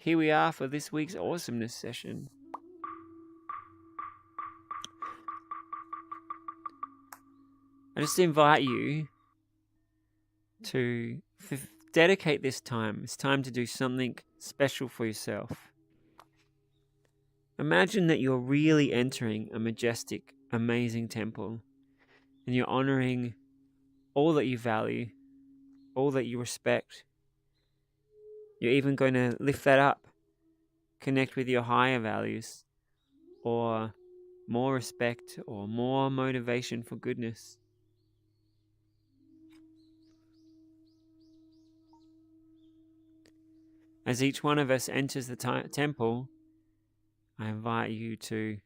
here we are for this week's awesomeness session. I just invite you to dedicate this time. It's time to do something special for yourself. Imagine that you're really entering a majestic, amazing temple, and you're honoring all that you value, all that you respect. You're even going to lift that up, connect with your higher values, or more respect, or more motivation for goodness. As each one of us enters the temple, I invite you to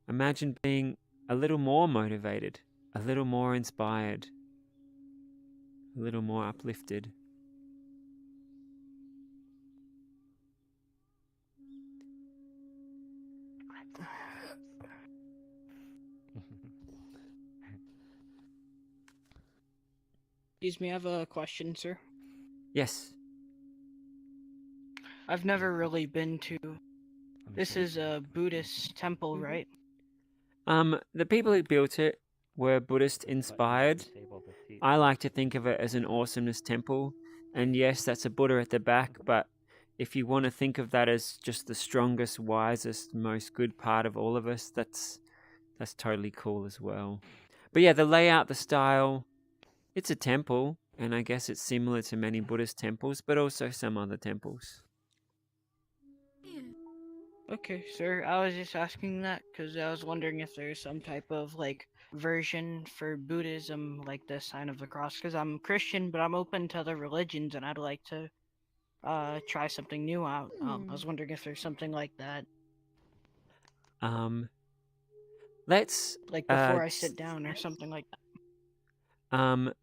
imagine being a little more motivated, a little more inspired, a little more uplifted. Excuse me, I have a question, sir. Yes. I've never really been to... This is a Buddhist temple, right? The people who built it were Buddhist inspired. I like to think of it as an awesomeness temple. And yes, that's a Buddha at the back, but if you want to think of that as just the strongest, wisest, most good part of all of us, that's totally cool as well. But yeah, the layout, the style, it's a temple, and I guess it's similar to many Buddhist temples, but also some other temples. Okay, sir. I was just asking that because I was wondering if there's some type of, like, version for Buddhism, like the sign of the cross, because I'm Christian, but I'm open to other religions, and I'd like to try something new out. I was wondering if there's something like that. Let's... Like before I sit down or something like that.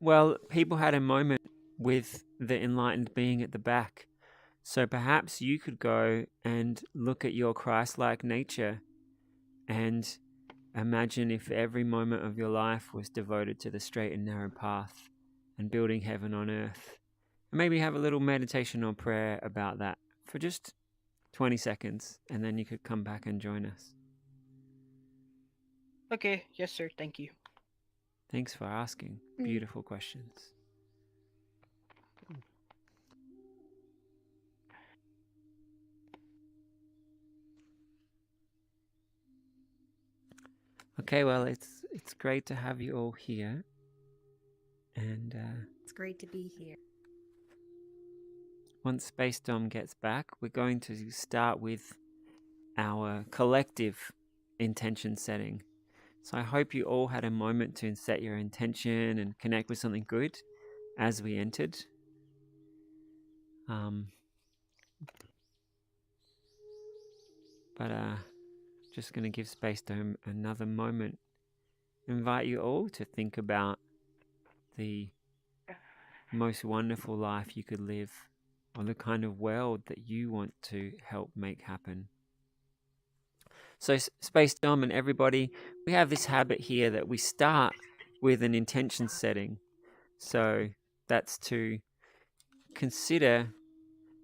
Well, people had a moment with the enlightened being at the back. So perhaps you could go and look at your Christ-like nature and imagine if every moment of your life was devoted to the straight and narrow path and building heaven on earth. And maybe have a little meditation or prayer about that for just 20 seconds, and then you could come back and join us. Okay, yes, sir. Thank you. Thanks for asking. Beautiful questions. Okay, well, it's great to have you all here, and it's great to be here. Once Space Dom gets back, we're going to start with our collective intention setting. So I hope you all had a moment to set your intention and connect with something good as we entered. Just going to give Space Dome another moment. Invite you all to think about the most wonderful life you could live, or the kind of world that you want to help make happen. So Space Dom and everybody, we have this habit here that we start with an intention setting. So that's to consider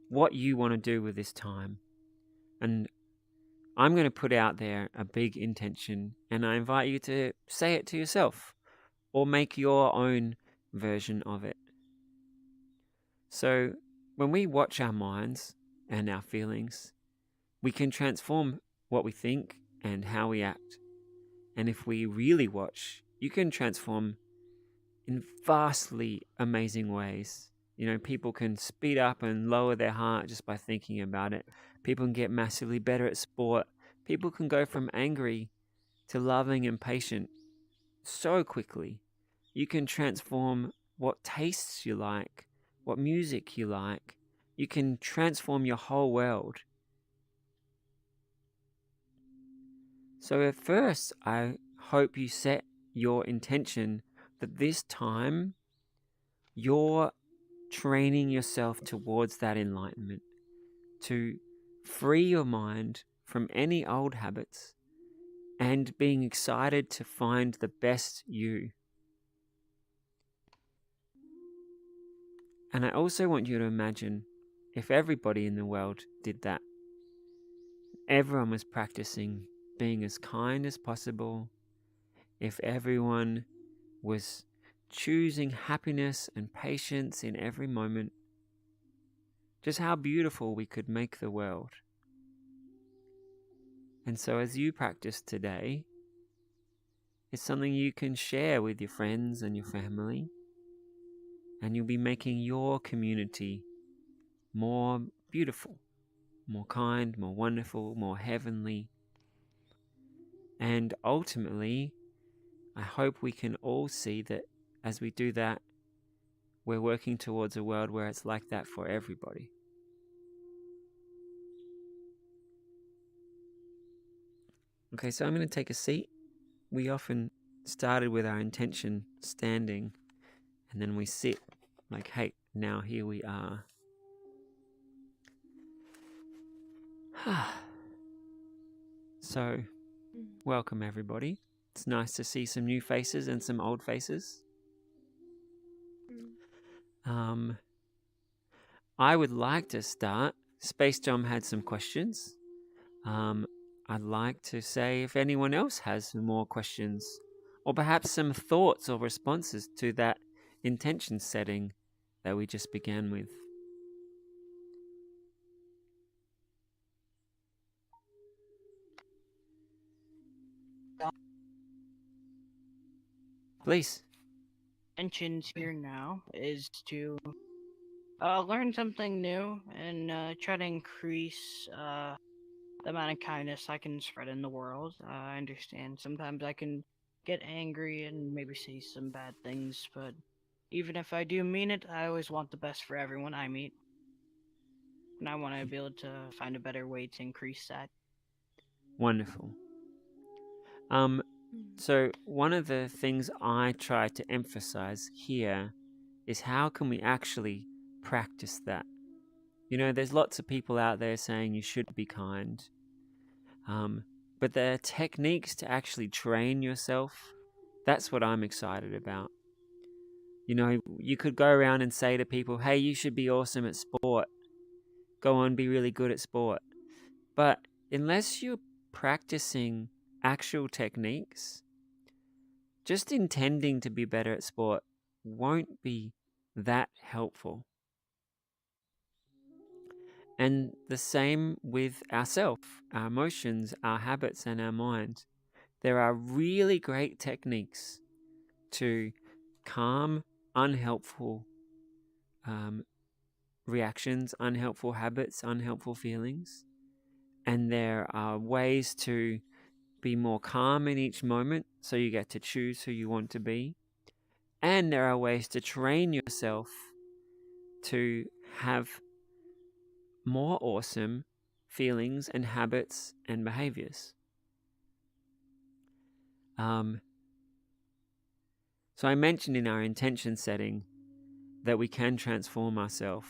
what you want to do with this time. And I'm going to put out there a big intention, and I invite you to say it to yourself or make your own version of it. So when we watch our minds and our feelings, we can transform what we think and how we act. And if we really watch, you can transform in vastly amazing ways. You know, people can speed up and lower their heart just by thinking about it. People can get massively better at sport. People can go from angry to loving and patient so quickly. You can transform what tastes you like, what music you like. You can transform your whole world. So at first, I hope you set your intention that this time you're training yourself towards that enlightenment, to free your mind from any old habits and being excited to find the best you. And I also want you to imagine if everybody in the world did that, everyone was practicing being as kind as possible, if everyone was choosing happiness and patience in every moment, just how beautiful we could make the world. And so as you practice today, it's something you can share with your friends and your family, and you'll be making your community more beautiful, more kind, more wonderful, more heavenly. And ultimately, I hope we can all see that as we do that, we're working towards a world where it's like that for everybody. Okay, so I'm going to take a seat. We often started with our intention standing, and then we sit like, hey, now here we are. So, welcome everybody. It's nice to see some new faces and some old faces. I would like to start. Space Jam had some questions. I'd like to say if anyone else has some more questions, or perhaps some thoughts or responses to that intention setting that we just began with. Please. Intentions here now is to learn something new and try to increase the amount of kindness I can spread in the world. I understand sometimes I can get angry and maybe say some bad things, but even if I do mean it, I always want the best for everyone I meet. And I want to be able to find a better way to increase that. Wonderful. So one of the things I try to emphasize here is how can we actually practice that? You know, there's lots of people out there saying you should be kind. But there are techniques to actually train yourself. That's what I'm excited about. You know, you could go around and say to people, hey, you should be awesome at sport. Go on, be really good at sport. But unless you're practicing actual techniques, just intending to be better at sport won't be that helpful. And the same with ourselves, our emotions, our habits, and our mind. There are really great techniques to calm unhelpful reactions, unhelpful habits, unhelpful feelings. And there are ways to be more calm in each moment, so you get to choose who you want to be. And there are ways to train yourself to have more awesome feelings and habits and behaviors. So I mentioned in our intention setting that we can transform ourselves.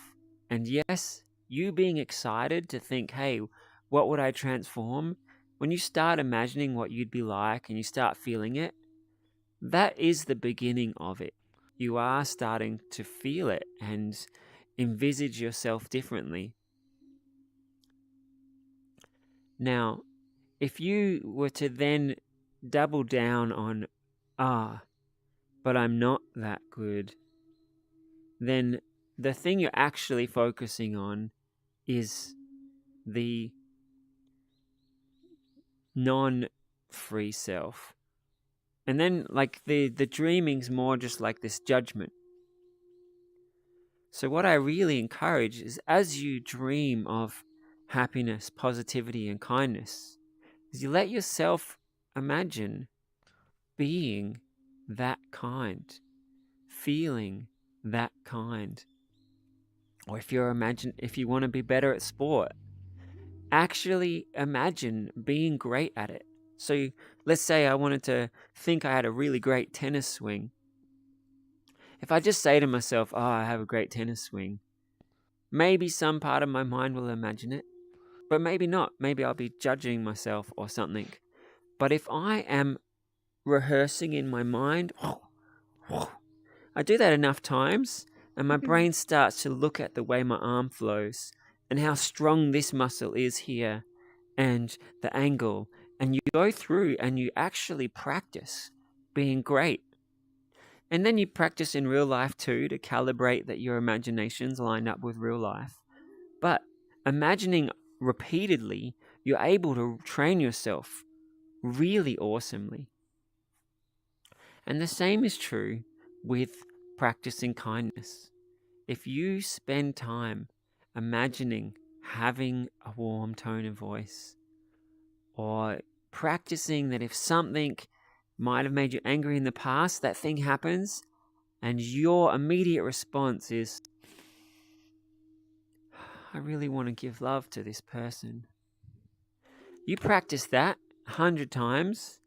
And yes, you being excited to think, hey, what would I transform? When you start imagining what you'd be like and you start feeling it, that is the beginning of it. You are starting to feel it and envisage yourself differently. Now, if you were to then double down on, but I'm not that good, then the thing you're actually focusing on is the non-free self. And then like the dreaming's more just like this judgment. So what I really encourage is as you dream of happiness, positivity, and kindness, is you let yourself imagine being that kind, feeling that kind. Or if you want to be better at sport, actually imagine being great at it. So let's say I wanted to think I had a really great tennis swing. If I just say to myself, I have a great tennis swing, maybe some part of my mind will imagine it, but maybe not. Maybe I'll be judging myself or something. But if I am rehearsing in my mind, I do that enough times, And my brain starts to look at the way my arm flows and how strong this muscle is here and the angle. And you go through and you actually practice being great. And then you practice in real life too to calibrate that your imaginations line up with real life. But imagining repeatedly, you're able to train yourself really awesomely. And the same is true with practicing kindness. If you spend time imagining having a warm tone of voice, or practicing that if something might have made you angry in the past, that thing happens, and your immediate response is, I really want to give love to this person. You practice that 100 times,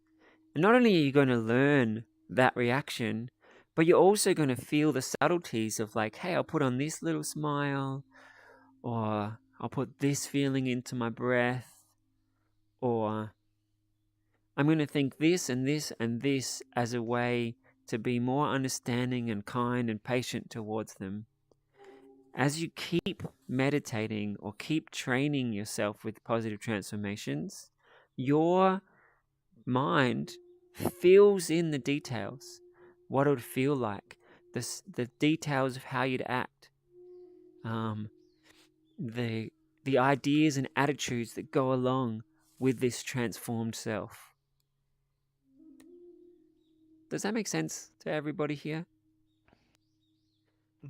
and not only are you going to learn that reaction, but you're also going to feel the subtleties of like, hey, I'll put on this little smile, or I'll put this feeling into my breath, or I'm going to think this and this and this as a way to be more understanding and kind and patient towards them. As you keep meditating or keep training yourself with positive transformations, your mind fills in the details, what it would feel like, the details of how you'd act, the the ideas and attitudes that go along with this transformed self. Does that make sense to everybody here?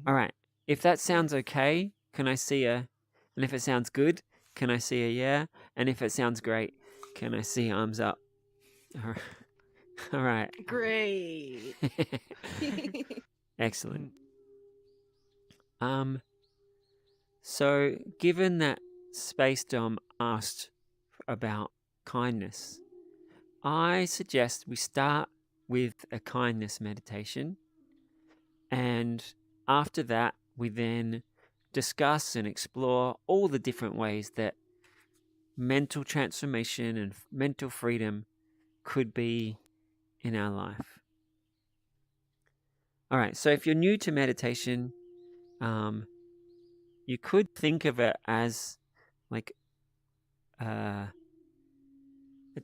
All right. If that sounds okay, can I see a? And if it sounds good, can I see a yeah? And if it sounds great, can I see arms up? All right. Great. Excellent. So given that Space Dom asked about kindness, I suggest we start with a kindness meditation, and after that we then discuss and explore all the different ways that mental transformation and mental freedom could be in our life. All right, so if you're new to meditation, you could think of it as like a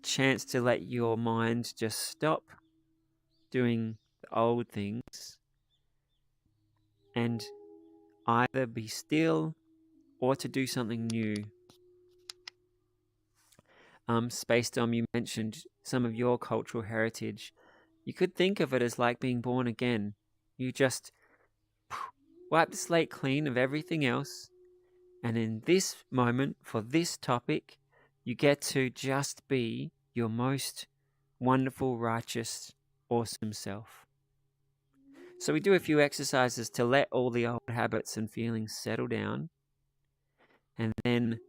chance to let your mind just stop doing the old things and either be still or to do something new. Space Dom, you mentioned some of your cultural heritage. You could think of it as like being born again. You just wipe the slate clean of everything else, and in this moment, for this topic, you get to just be your most wonderful, righteous, awesome self. So we do a few exercises to let all the old habits and feelings settle down, and then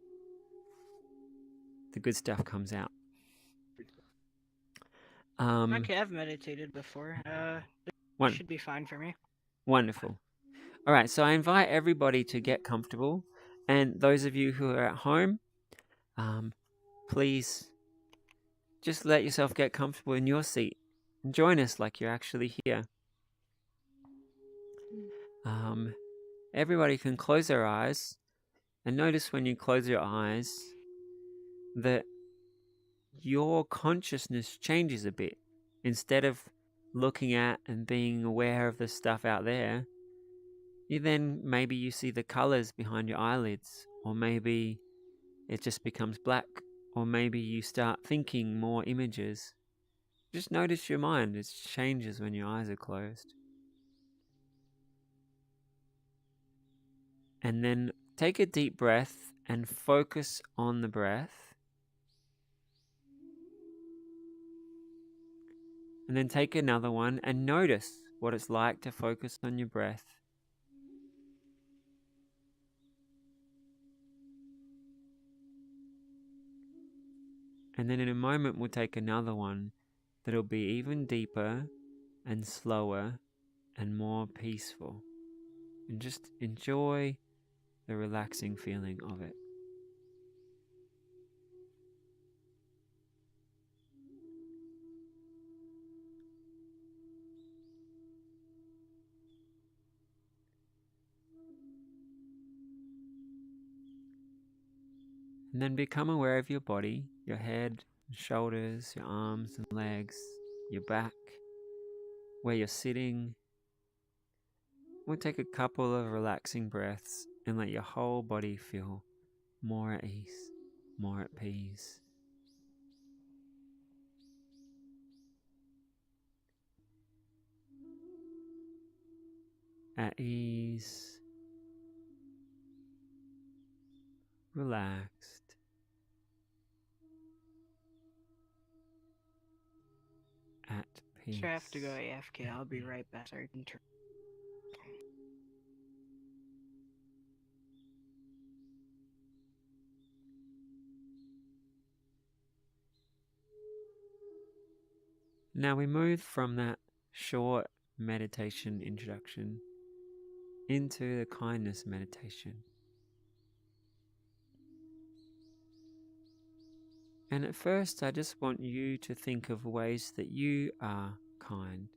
the good stuff comes out. Okay, I've meditated before. This should be fine for me. Wonderful. All right, so I invite everybody to get comfortable, and those of you who are at home, please just let yourself get comfortable in your seat and join us like you're actually here. Everybody can close their eyes, and notice when you close your eyes that your consciousness changes a bit. Instead of looking at and being aware of the stuff out there, maybe you see the colors behind your eyelids, or maybe it just becomes black, or maybe you start thinking more images. Just notice your mind, it changes when your eyes are closed. And then take a deep breath and focus on the breath. And then take another one and notice what it's like to focus on your breath. And then in a moment we'll take another one that'll be even deeper and slower and more peaceful. And just enjoy the relaxing feeling of it. And then become aware of your body, your head, shoulders, your arms and legs, your back, where you're sitting. We'll take a couple of relaxing breaths and let your whole body feel more at ease, more at peace. At ease, relaxed, at peace. Sure, I have to go AFK. I'll be right back. Sorry to interrupt. Now we move from that short meditation introduction into the kindness meditation. And at first, I just want you to think of ways that you are kind.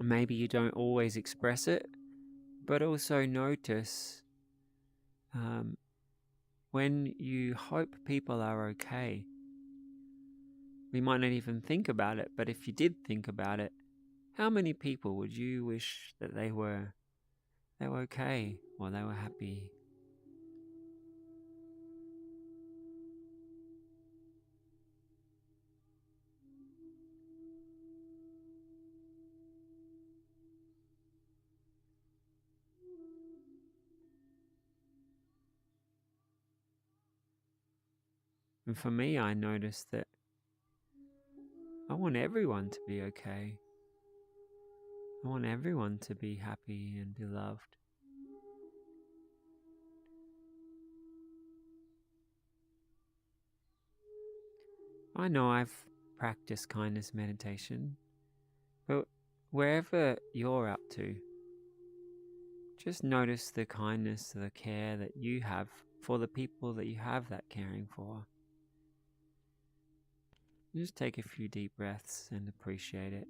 Maybe you don't always express it, but also notice when you hope people are okay. We might not even think about it, but if you did think about it, how many people would you wish that they were okay or they were happy? And for me, I noticed that I want everyone to be okay. I want everyone to be happy and be loved. I know I've practiced kindness meditation, but wherever you're up to, just notice the kindness, the care that you have for the people that you have that caring for. Just take a few deep breaths and appreciate it.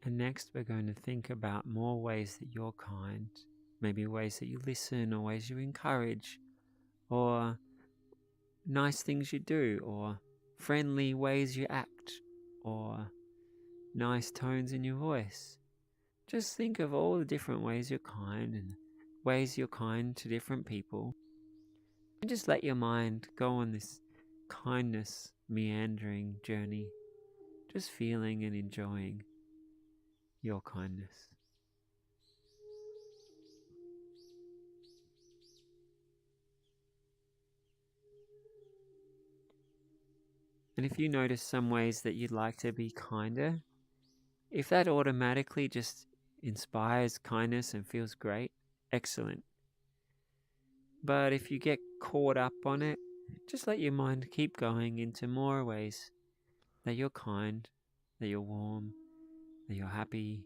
And next, we're going to think about more ways that you're kind, maybe ways that you listen, or ways you encourage, or nice things you do, or friendly ways you act, or nice tones in your voice. Just think of all the different ways you're kind and ways you're kind to different people. And just let your mind go on this kindness meandering journey, just feeling and enjoying your kindness. And if you notice some ways that you'd like to be kinder, if that automatically just inspires kindness and feels great, excellent. But if you get caught up on it, just let your mind keep going into more ways that you're kind, that you're warm, that you're happy.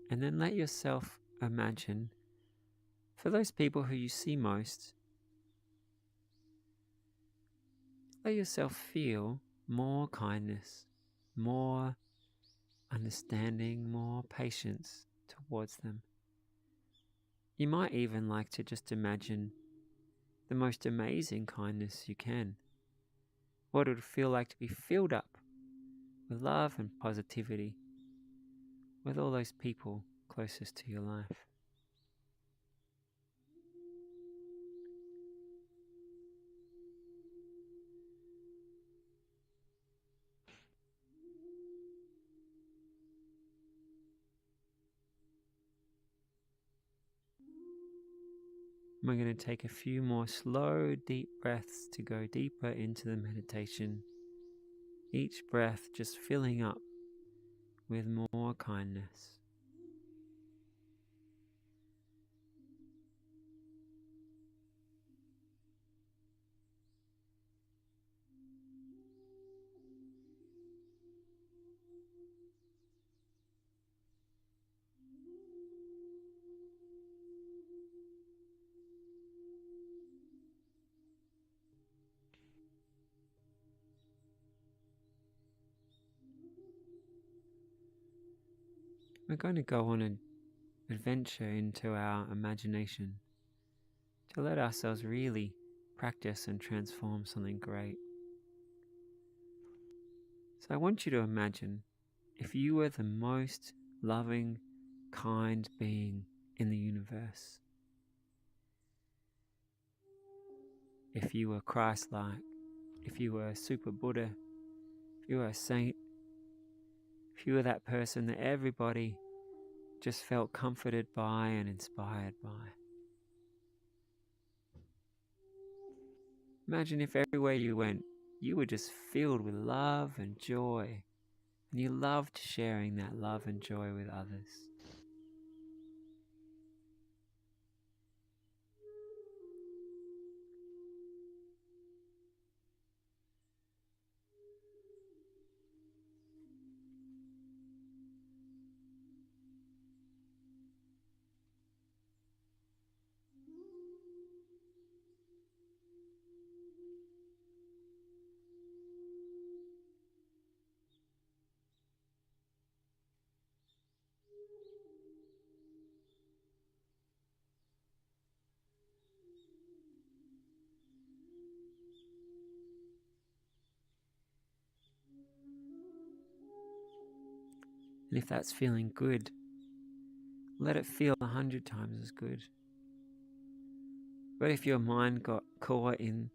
And then let yourself imagine, for those people who you see most, let yourself feel more kindness, more understanding, more patience towards them. You might even like to just imagine the most amazing kindness you can. What it would feel like to be filled up with love and positivity with all those people closest to your life. We're going to take a few more slow, deep breaths to go deeper into the meditation. Each breath just filling up with more kindness. We're going to go on an adventure into our imagination to let ourselves really practice and transform something great. So I want you to imagine if you were the most loving, kind being in the universe. If you were Christ-like, if you were a super Buddha, if you were a saint, if you were that person that everybody just felt comforted by and inspired by. Imagine if everywhere you went, you were just filled with love and joy, and you loved sharing that love and joy with others. And if that's feeling good, let it feel 100 times as good. But if your mind got caught in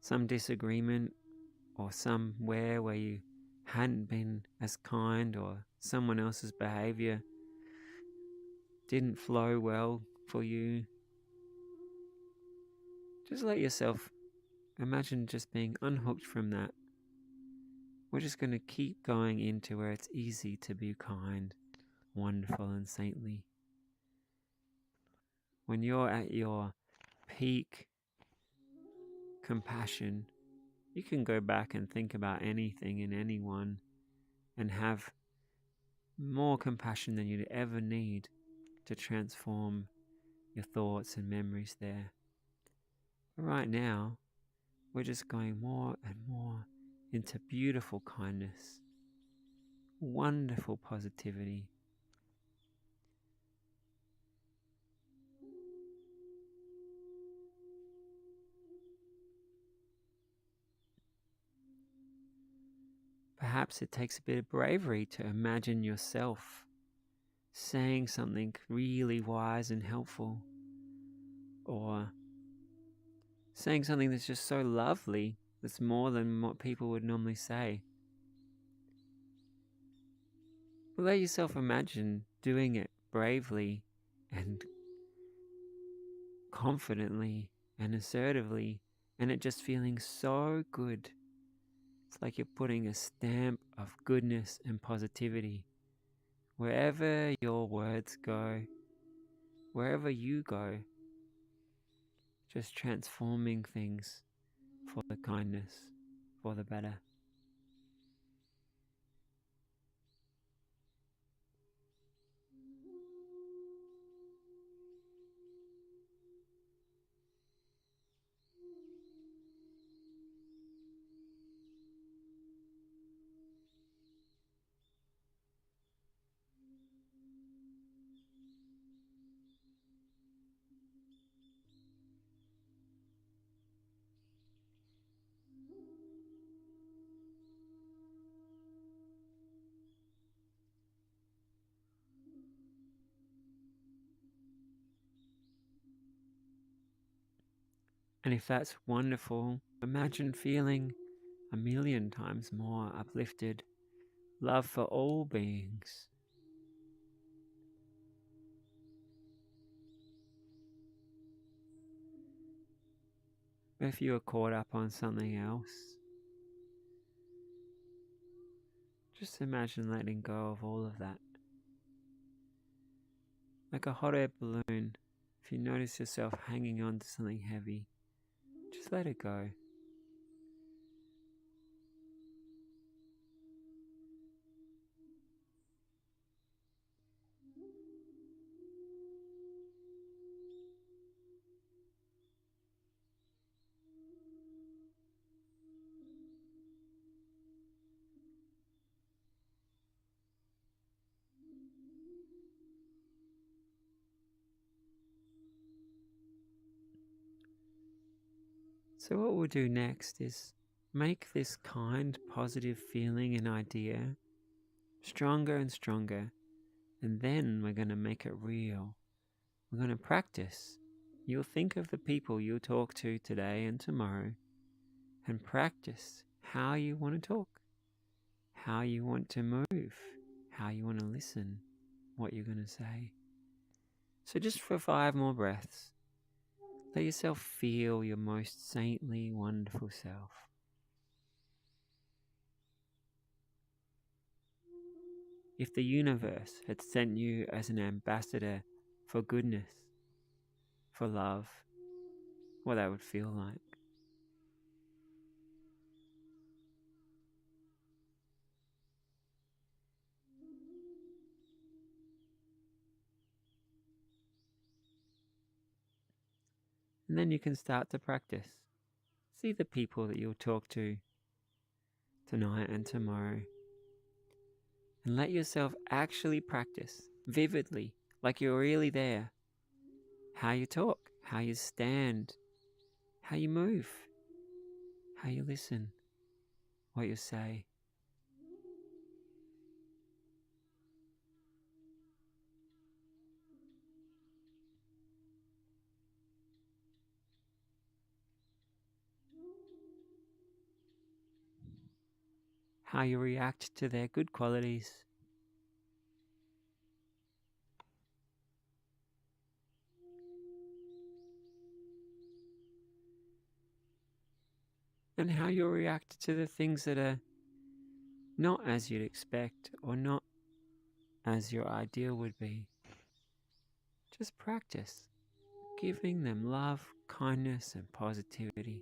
some disagreement or somewhere where you hadn't been as kind, or someone else's behavior didn't flow well for you, just let yourself imagine just being unhooked from that. We're just going to keep going into where it's easy to be kind, wonderful, and saintly. When you're at your peak compassion, you can go back and think about anything and anyone and have more compassion than you'd ever need to transform your thoughts and memories there. But right now, we're just going more and more into beautiful kindness, wonderful positivity. Perhaps it takes a bit of bravery to imagine yourself saying something really wise and helpful, or saying something that's just so lovely, that's more than what people would normally say. But let yourself imagine doing it bravely and confidently and assertively, and it just feeling so good. It's like you're putting a stamp of goodness and positivity wherever your words go, wherever you go, just transforming things for the kindness, for the better. And if that's wonderful, imagine feeling 1,000,000 times more uplifted, love for all beings. if you were caught up on something else, just imagine letting go of all of that. Like a hot air balloon, if you notice yourself hanging on to something heavy, just let it go. So what we'll do next is make this kind, positive feeling and idea stronger and stronger, and then we're going to make it real. We're going to practice. You'll think of the people you'll talk to today and tomorrow, and practice how you want to talk, how you want to move, how you want to listen, what you're going to say. So just for 5 more breaths, let yourself feel your most saintly, wonderful self. If the universe had sent you as an ambassador for goodness, for love, what that would feel like. And then you can start to practice. See the people that you'll talk to tonight and tomorrow. And let yourself actually practice vividly, like you're really there. How you talk, how you stand, how you move, how you listen, what you say. How you react to their good qualities. And how you react to the things that are not as you'd expect or not as your ideal would be. Just practice giving them love, kindness, and positivity.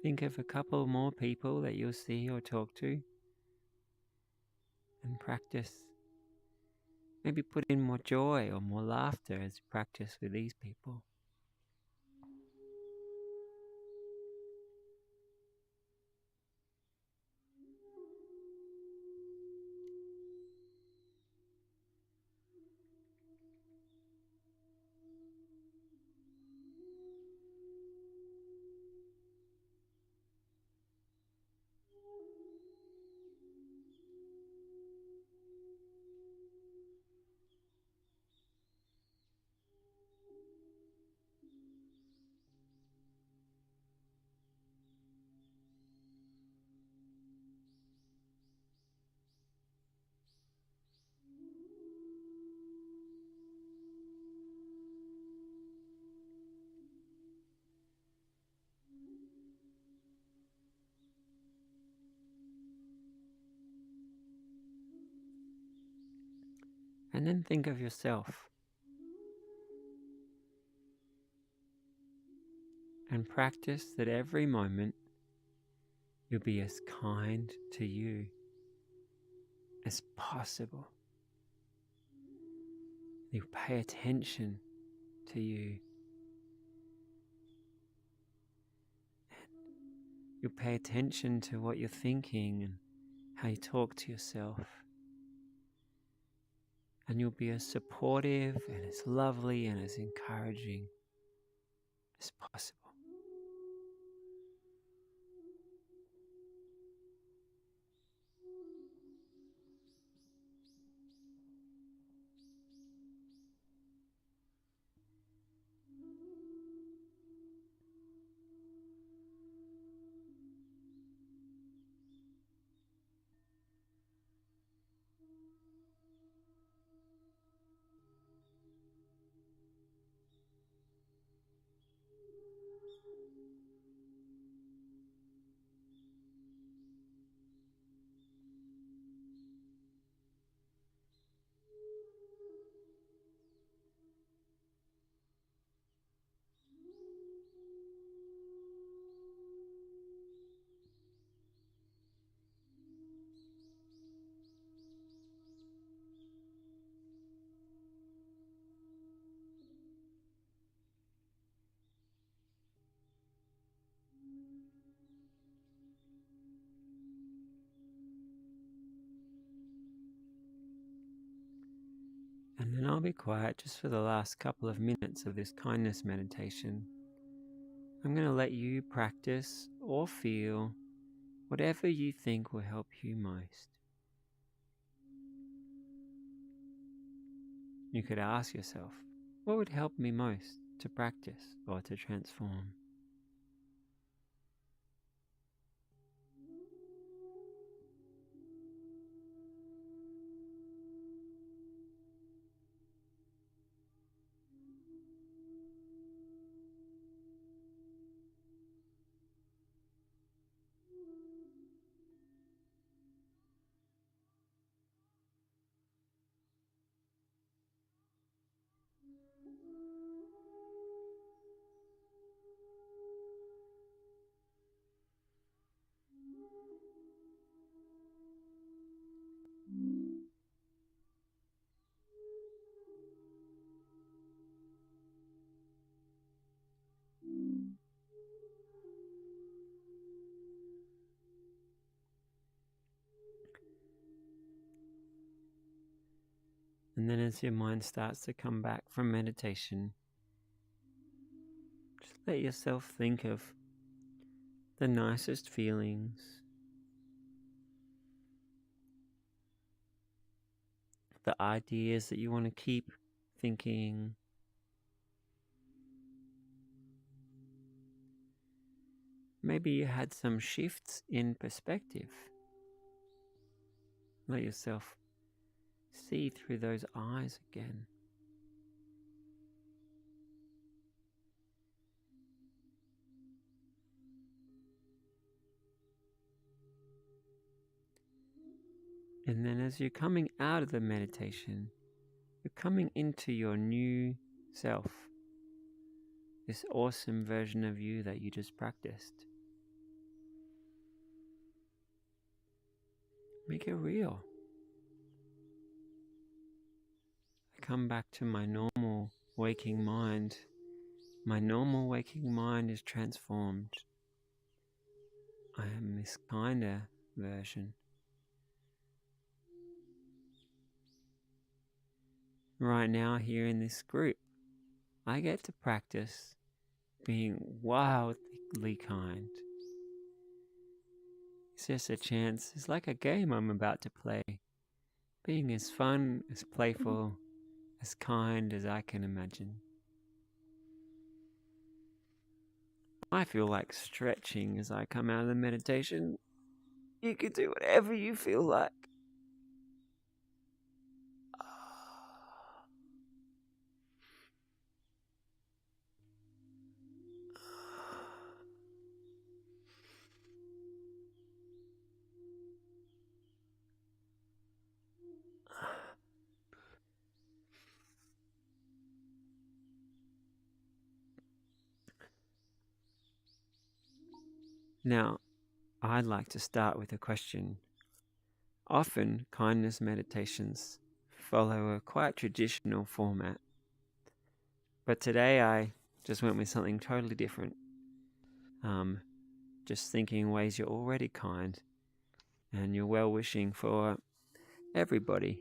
Think of a couple more people that you'll see or talk to and practice. Maybe put in more joy or more laughter as you practice with these people. And then think of yourself and practice that every moment you'll be as kind to you as possible. You'll pay attention to you. You'll pay attention to what you're thinking and how you talk to yourself. And you'll be as supportive and as lovely and as encouraging as possible. And then I'll be quiet just for the last couple of minutes of this kindness meditation. I'm going to let you practice or feel whatever you think will help you most. You could ask yourself, what would help me most to practice or to transform? And then as your mind starts to come back from meditation, just let yourself think of the nicest feelings, the ideas that you want to keep thinking. Maybe you had some shifts in perspective. Let yourself see through those eyes again. And then as you're coming out of the meditation, you're coming into your new self, this awesome version of you that you just practiced. Make it real. I come back to my normal waking mind. My normal waking mind is transformed. I am this kinder version. Right now, here in this group, I get to practice being wildly kind. It's just a chance. It's like a game I'm about to play. Being as fun, as playful, as kind as I can imagine. I feel like stretching as I come out of the meditation. You can do whatever you feel like. Now, I'd like to start with a question. Often, kindness meditations follow a quite traditional format, but today I just went with something totally different. just thinking ways you're already kind and you're well wishing for everybody.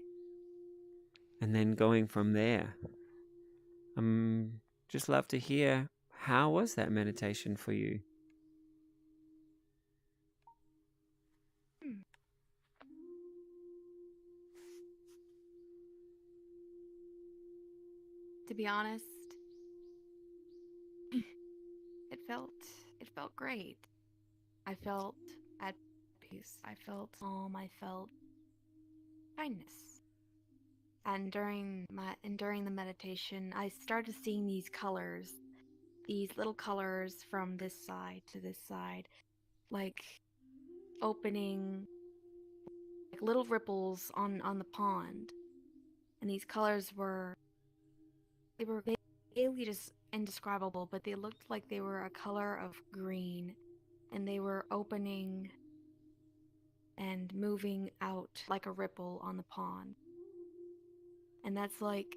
And then going from there. Just love to hear, how was that meditation for you? Hmm. To be honest, it felt it felt great. I felt at peace. I felt calm. I felt kindness. And during the meditation, I started seeing these little colors from this side to this side, like opening like little ripples on the pond. And these colors were vaguely just indescribable, but they looked like they were a color of green, and they were opening and moving out like a ripple on the pond. And that's like,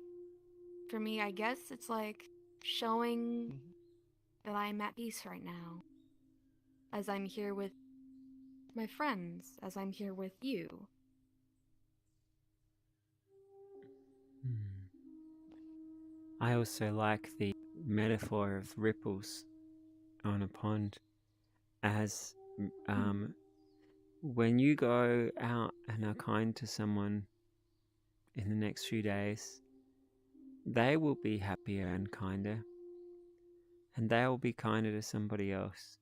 for me, I guess it's like showing that I'm at peace right now, as I'm here with my friends, as I'm here with you. I also like the metaphor of ripples on a pond, as when you go out and are kind to someone in the next few days, they will be happier and kinder, and they will be kinder to somebody else,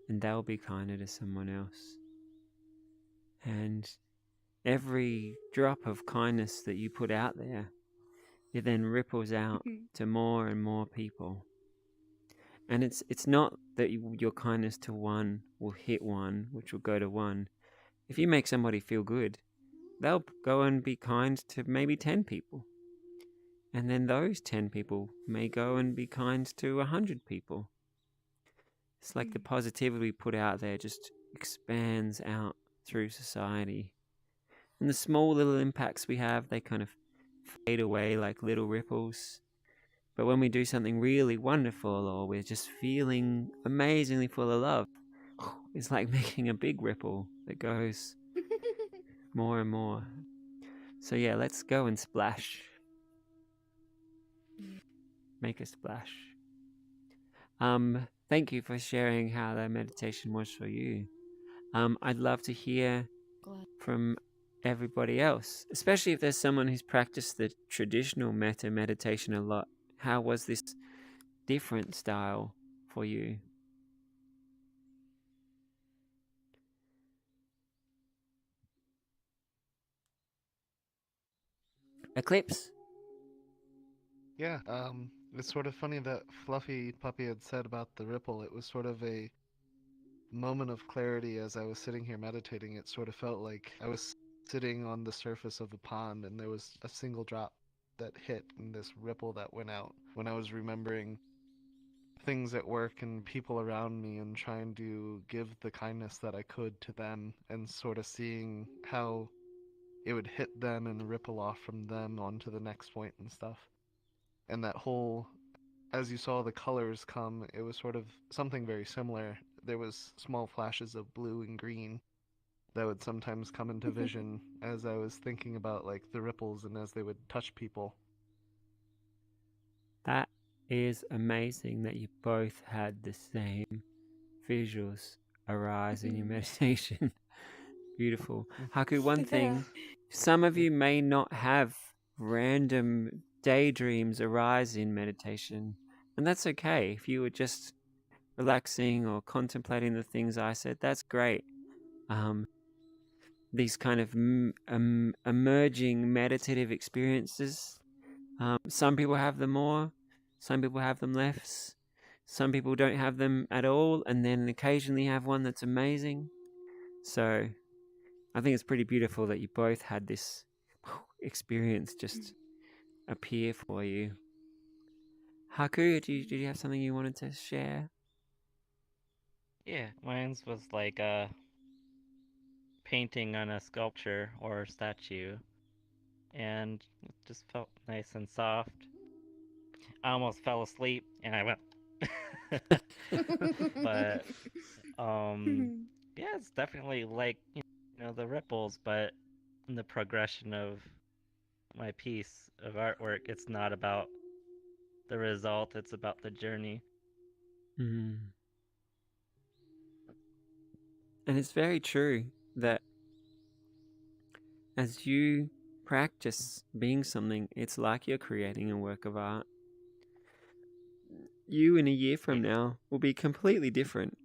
and they'll be kinder to someone else. And every drop of kindness that you put out there, it then ripples out to more and more people. And it's not that your kindness to one will hit one, which will go to one. If you make somebody feel good, they'll go and be kind to maybe 10 people. And then those 10 people may go and be kind to 100 people. It's like the positivity we put out there just expands out through society. And the small little impacts we have, they kind of fade away like little ripples. But when we do something really wonderful, or we're just feeling amazingly full of love, it's like making a big ripple that goes more and more. So yeah, let's go and splash. Make a splash. Thank you for sharing how that meditation was for you. I'd love to hear from everybody else, especially if there's someone who's practiced the traditional metta meditation a lot. How was this different style for you? Eclipse? Yeah, it's sort of funny that Fluffy Puppy had said about the ripple. It was sort of a moment of clarity as I was sitting here meditating. It sort of felt like I was sitting on the surface of a pond and there was a single drop that hit and this ripple that went out when I was remembering things at work and people around me and trying to give the kindness that I could to them and sort of seeing how it would hit them and ripple off from them onto the next point and stuff. And that whole, as you saw the colors come, it was sort of something very similar. There was small flashes of blue and green that would sometimes come into vision as I was thinking about like the ripples and as they would touch people. That is amazing that you both had the same visuals arise in your meditation. Beautiful. Haku, one thing, some of you may not have random daydreams arise in meditation, and that's okay. If you were just relaxing or contemplating the things I said, that's great. These kind of emerging meditative experiences, some people have them more, some people have them less, some people don't have them at all, and then occasionally have one that's amazing. So I think it's pretty beautiful that you both had this experience just appear for you. Haku, did you have something you wanted to share? Yeah, mine's was like a painting on a sculpture or statue, and it just felt nice and soft. I almost fell asleep, and I went. But Yeah, it's definitely like the ripples, but in the progression of my piece of artwork, it's not about the result; it's about the journey. Mm. And it's very true that as you practice being something, it's like you're creating a work of art. You in a year from now will be completely different.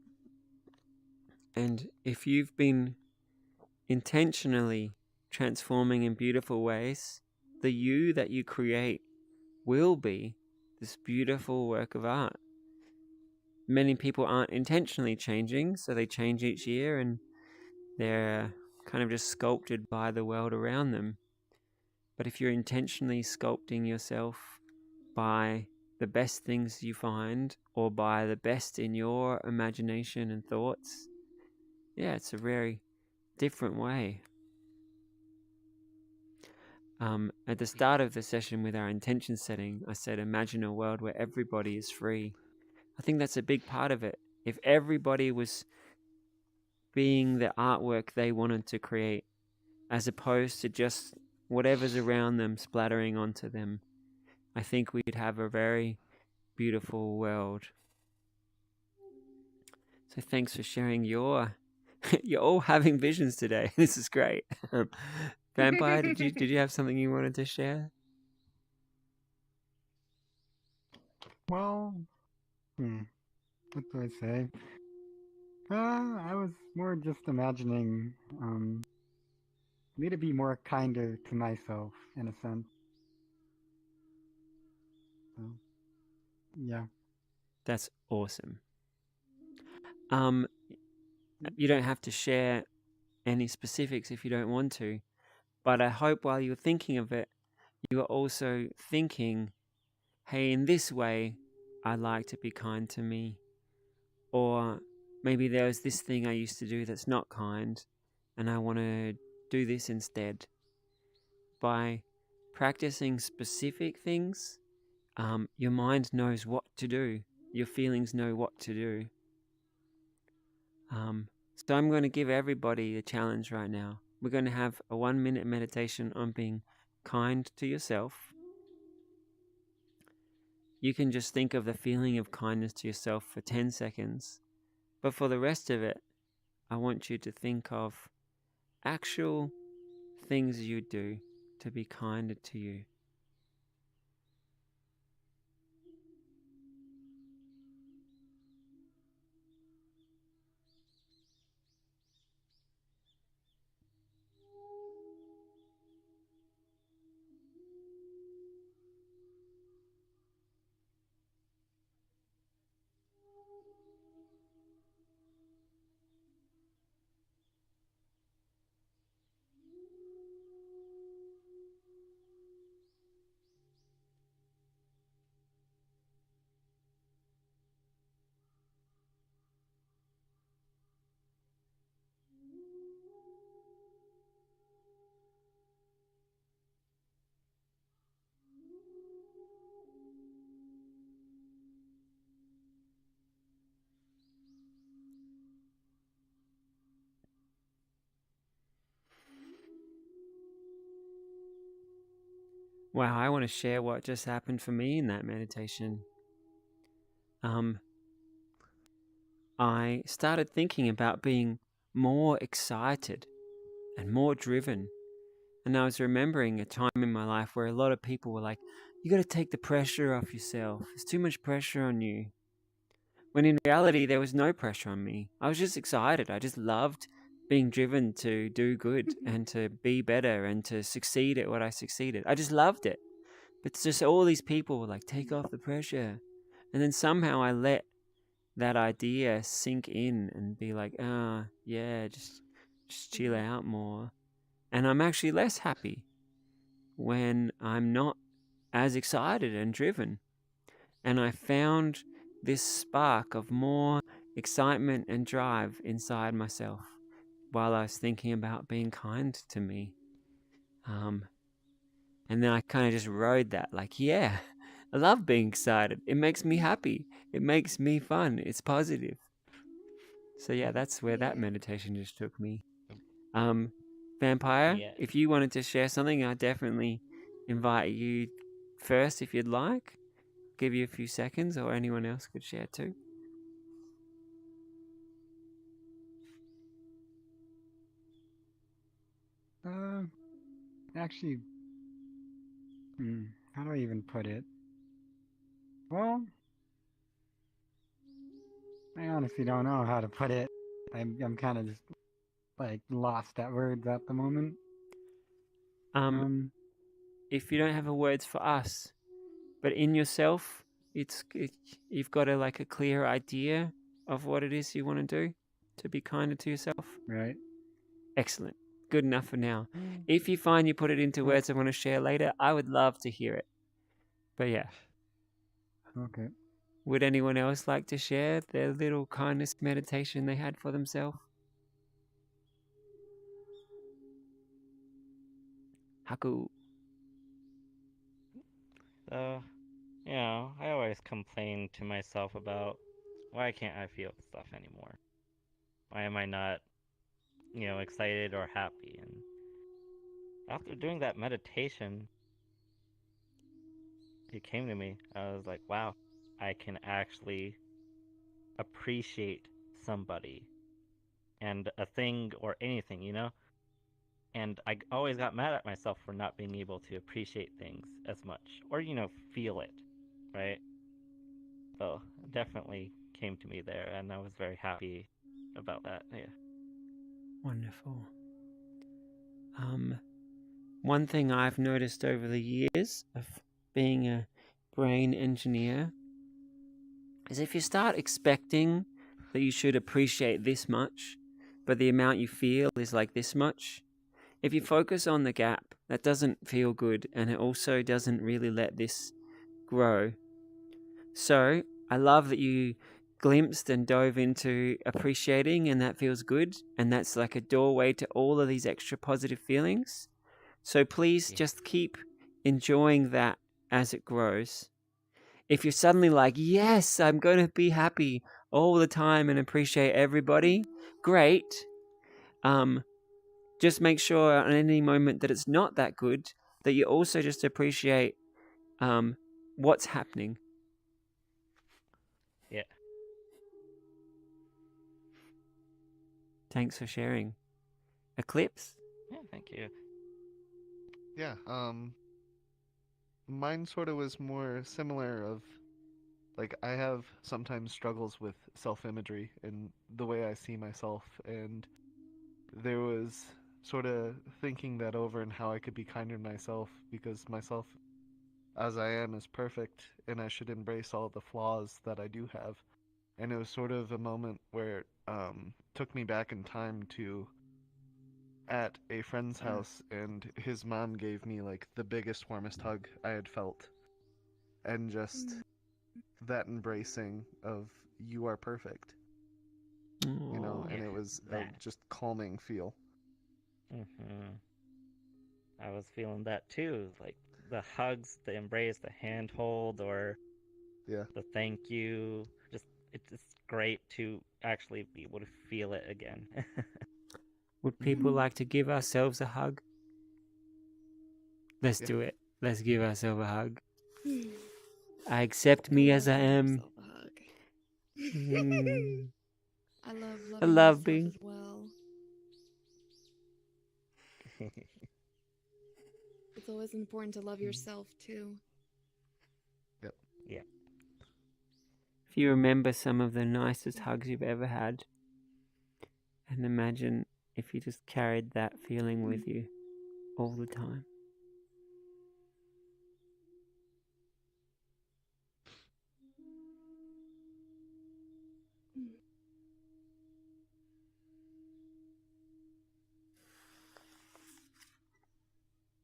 And if you've been intentionally transforming in beautiful ways, the you that you create will be this beautiful work of art. Many people aren't intentionally changing, so they change each year and they're kind of just sculpted by the world around them. But if you're intentionally sculpting yourself by the best things you find or by the best in your imagination and thoughts, yeah, it's a very different way. At the start of the session with our intention setting, I said, imagine a world where everybody is free. I think that's a big part of it. If everybody was being the artwork they wanted to create, as opposed to just whatever's around them splattering onto them, I think we'd have a very beautiful world. So thanks for sharing your you're all having visions today. This is great. Vampire, did you have something you wanted to share? Well, what do I say? I was more just imagining me to be more kinder to myself in a sense. So, yeah. That's awesome. You don't have to share any specifics if you don't want to, but I hope while you're thinking of it, you are also thinking, hey, in this way, I'd like to be kind to me. Or maybe there was this thing I used to do that's not kind, and I want to do this instead. By practicing specific things, your mind knows what to do. Your feelings know what to do. So I'm going to give everybody a challenge right now. We're going to have a 1-minute meditation on being kind to yourself. You can just think of the feeling of kindness to yourself for 10 seconds. But for the rest of it, I want you to think of actual things you do to be kinder to you. Wow, I want to share what just happened for me in that meditation. I started thinking about being more excited and more driven. And I was remembering a time in my life where a lot of people were like, you got to take the pressure off yourself. There's too much pressure on you. When in reality, there was no pressure on me. I was just excited. I just loved being driven to do good and to be better and to succeed at what I succeeded. I just loved it. But it's just all these people were like, take off the pressure. And then somehow I let that idea sink in and be like, yeah, just chill out more. And I'm actually less happy when I'm not as excited and driven. And I found this spark of more excitement and drive inside myself while I was thinking about being kind to me. And then I kind of just rode that, like, yeah, I love being excited. It makes me happy. It makes me fun. It's positive. So yeah, that's where that Yeah. meditation just took me. Vampire, Yeah. if you wanted to share something, I definitely invite you first if you'd like. Give you a few seconds, or anyone else could share too. Actually, how do I even put it? Well, I honestly don't know how to put it. I'm kind of just like lost at words at the moment. If you don't have a words for us, but in yourself, you've got a clear idea of what it is you want to do to be kinder to yourself. Right. Excellent. Good enough for now. If you find you put it into words I want to share later, I would love to hear it. But yeah. Okay. Would anyone else like to share their little kindness meditation they had for themselves? Haku. So, I always complain to myself about why can't I feel stuff anymore? Why am I not, excited or happy? And after doing that meditation, it came to me. I was like, wow, I can actually appreciate somebody and a thing or anything, And I always got mad at myself for not being able to appreciate things as much or, feel it, right? So it definitely came to me there, and I was very happy about that. Yeah. Wonderful. One thing I've noticed over the years of being a brain engineer is if you start expecting that you should appreciate this much, but the amount you feel is like this much, if you focus on the gap, that doesn't feel good, and it also doesn't really let this grow. So I love that you glimpsed and dove into appreciating, and that feels good, and that's like a doorway to all of these extra positive feelings. So please just keep enjoying that as it grows. If you're suddenly like, yes, I'm going to be happy all the time and appreciate everybody, great. Just make sure on any moment that it's not that good, that you also just appreciate what's happening. Yeah. Thanks for sharing. Eclipse? Yeah, thank you. Yeah, mine sort of was more similar of like I have sometimes struggles with self-imagery and the way I see myself, and there was sort of thinking that over and how I could be kinder to myself because myself as I am is perfect and I should embrace all the flaws that I do have. And it was sort of a moment where it took me back in time to at a friend's house, and his mom gave me like the biggest, warmest hug I had felt. And just that embracing of you are perfect, and it was a that. just calming feel. Mm-hmm. I was feeling that too. Like the hugs, the embrace, the handhold, or Yeah. the thank you. It's great to actually be able to feel it again. Would people like to give ourselves a hug? Let's do it. Let's give ourselves a hug. I accept me as I am. I love I loving love myself being. as well. It's always important to love yourself too. Yep. Yeah. If you remember some of the nicest hugs you've ever had, and imagine if you just carried that feeling with you all the time.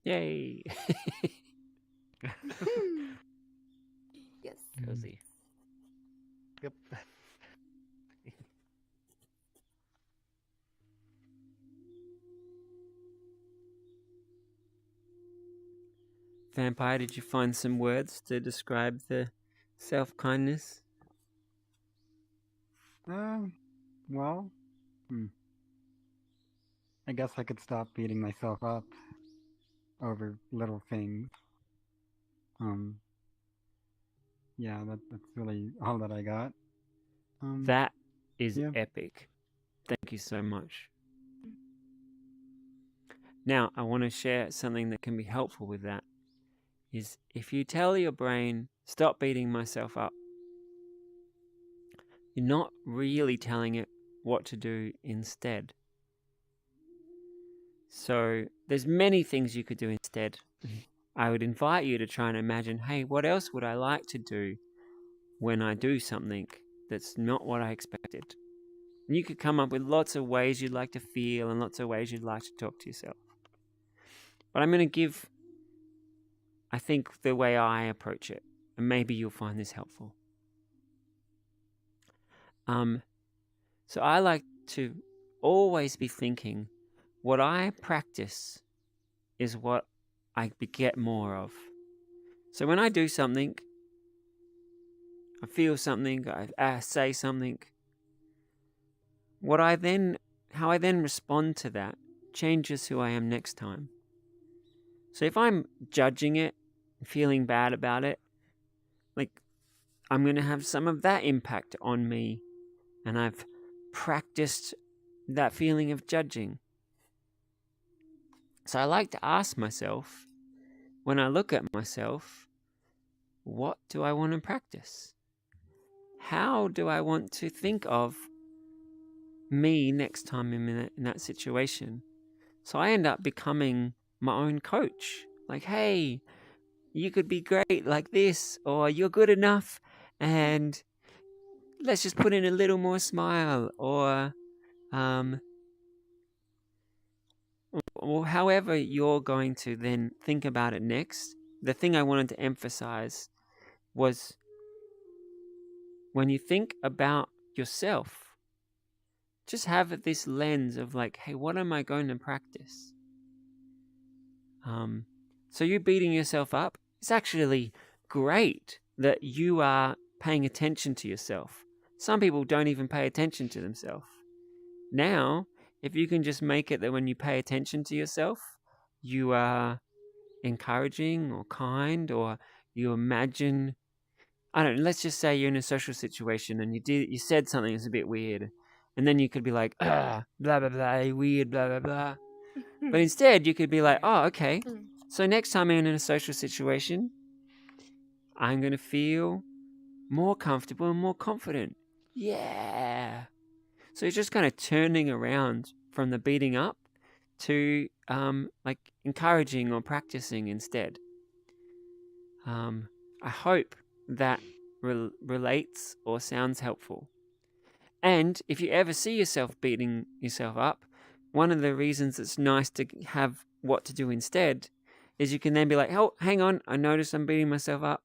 Yay! Yes. Cozy. Yep. Vampire, did you find some words to describe the self-kindness? Well, hmm. I guess I could stop beating myself up over little things. Um, yeah, that's really all that I got. That is Yeah. epic. Thank you so much. Now, I want to share something that can be helpful with that. Is if you tell your brain, stop beating myself up, you're not really telling it what to do instead. So there's many things you could do instead. I would invite you to try and imagine, hey, what else would I like to do when I do something that's not what I expected? And you could come up with lots of ways you'd like to feel and lots of ways you'd like to talk to yourself. But I'm going to give, I think, the way I approach it, and maybe you'll find this helpful. So I like to always be thinking, what I practice is what I get more of. So when I do something, I feel something, I say something, how I then respond to that changes who I am next time. So if I'm judging it, feeling bad about it, like I'm going to have some of that impact on me, and I've practiced that feeling of judging. So I like to ask myself, when I look at myself, what do I want to practice? How do I want to think of me next time I'm in that situation? So I end up becoming my own coach. Like, hey, you could be great like this, or you're good enough, and let's just put in a little more smile, or however you're going to then think about it next. The thing I wanted to emphasize was when you think about yourself, just have this lens of like, hey, what am I going to practice? So you beating yourself up, it's actually great that you are paying attention to yourself. Some people don't even pay attention to themselves. Now, if you can just make it that when you pay attention to yourself, you are encouraging or kind, or you imagine, I don't know, let's just say you're in a social situation and you said something that's a bit weird, and then you could be like, blah blah blah, weird, blah blah blah. But instead you could be like, oh, okay, so next time I'm in a social situation, I'm going to feel more comfortable and more confident. Yeah. So you're just kind of turning around from the beating up to like encouraging or practicing instead. I hope that relates or sounds helpful. And if you ever see yourself beating yourself up, one of the reasons it's nice to have what to do instead is you can then be like, oh, hang on, I notice I'm beating myself up.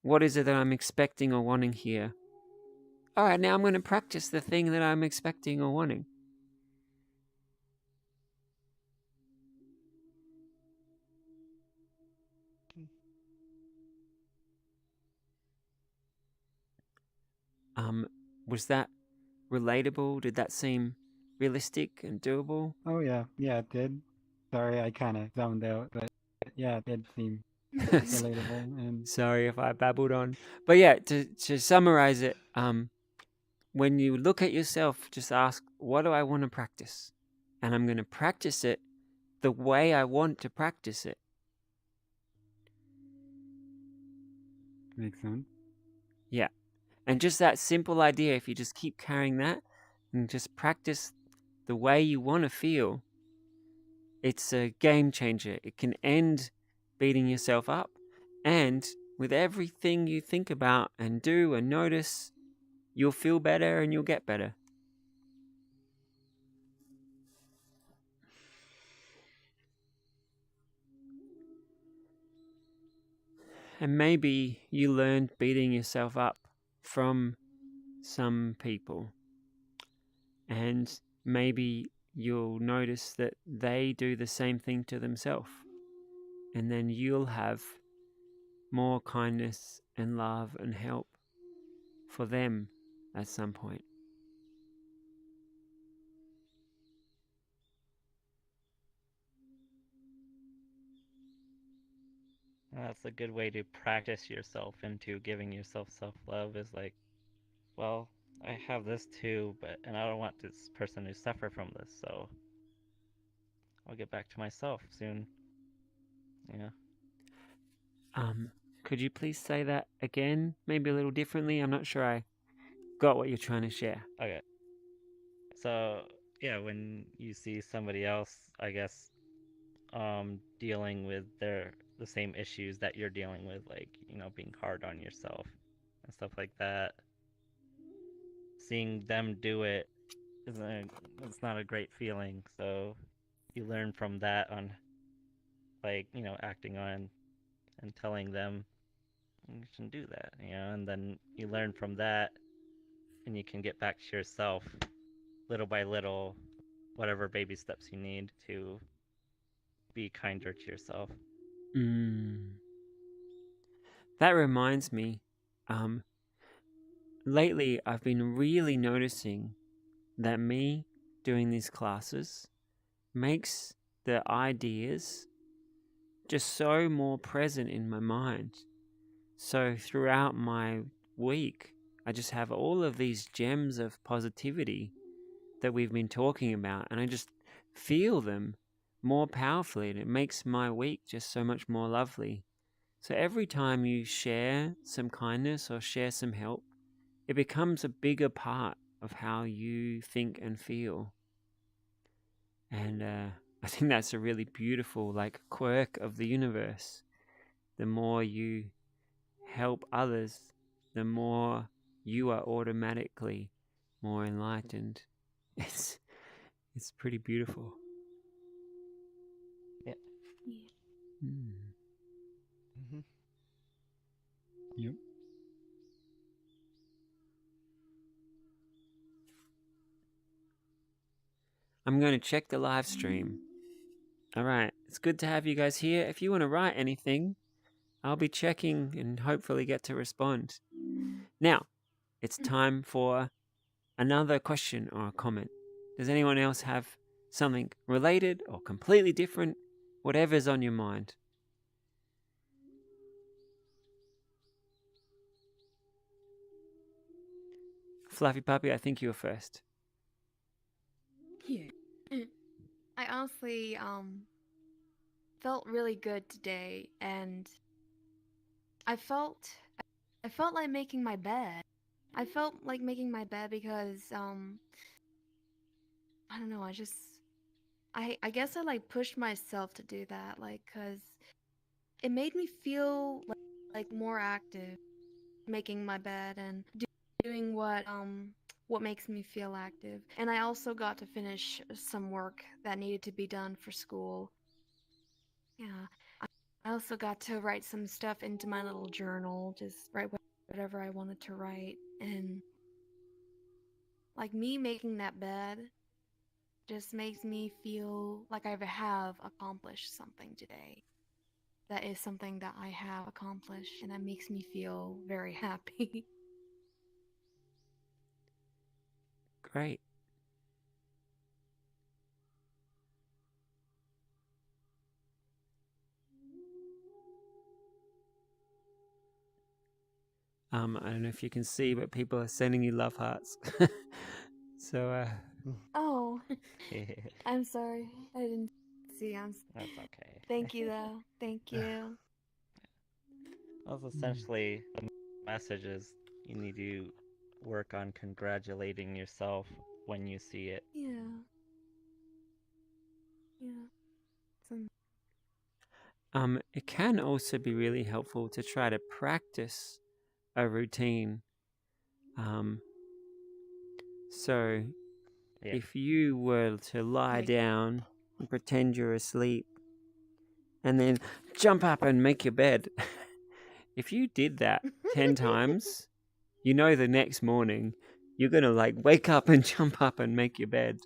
What is it that I'm expecting or wanting here? All right, now I'm going to practice the thing that I'm expecting or wanting. Was that relatable? Did that seem realistic and doable? Oh yeah, it did. Sorry, I kind of zoned out, but yeah, it did seem relatable. And Sorry if I babbled on. But yeah, to summarize it, when you look at yourself, just ask, what do I want to practice? And I'm going to practice it the way I want to practice it. makes sense. Yeah. And just that simple idea, if you just keep carrying that and just practice the way you want to feel, it's a game changer. It can end beating yourself up. And with everything you think about and do and notice, you'll feel better and you'll get better. And maybe you learned beating yourself up from some people. And maybe you'll notice that they do the same thing to themselves. And then you'll have more kindness and love and help for them at some point. That's a good way to practice yourself into giving yourself self-love is like, well, I have this too, and I don't want this person to suffer from this, so I'll get back to myself soon. Yeah. Could you please say that again, maybe a little differently? I'm not sure I got what you're trying to share. Okay. So, yeah, when you see somebody else, I guess, dealing with the same issues that you're dealing with, like, being hard on yourself and stuff like that, seeing them do it it's not a great feeling. So you learn from that on, like, acting on and telling them you shouldn't do that, and then you learn from that and you can get back to yourself little by little, whatever baby steps you need to be kinder to yourself. That reminds me, lately I've been really noticing that me doing these classes makes the ideas just so more present in my mind. So throughout my week, I just have all of these gems of positivity that we've been talking about, and I just feel them more powerfully, and it makes my week just so much more lovely. So every time you share some kindness or share some help, it becomes a bigger part of how you think and feel. And I think that's a really beautiful, like, quirk of the universe. The more you help others, the more you are automatically more enlightened. It's pretty beautiful. Yeah. Mm-hmm. Yep. I'm going to check the live stream. All right, it's good to have you guys here. If you want to write anything, I'll be checking and hopefully get to respond. Now, it's time for another question or a comment. Does anyone else have something related or completely different? Whatever's on your mind. Fluffy Puppy, I think you were first. Yeah. I honestly felt really good today, and I felt like making my bed. I felt like making my bed because I don't know, I guess I like pushed myself to do that, like, cuz it made me feel like more active making my bed and doing what makes me feel active. And I also got to finish some work that needed to be done for school. Yeah. I also got to write some stuff into my little journal, just write whatever I wanted to write. And like me making that bed just makes me feel like I have accomplished something today. That is something that I have accomplished, and that makes me feel very happy. Great. I don't know if you can see, but people are sending you love hearts. So, Oh, I'm sorry. I didn't see. That's okay. Thank you, though. Thank you. That's essentially the message is you need to work on congratulating yourself when you see it. Yeah. Yeah. it can also be really helpful to try to practice a routine. So Yeah. if you were to lie Like- down and pretend you're asleep and then jump up and make your bed, if you did that 10 times, you know the next morning you're going to like wake up and jump up and make your bed.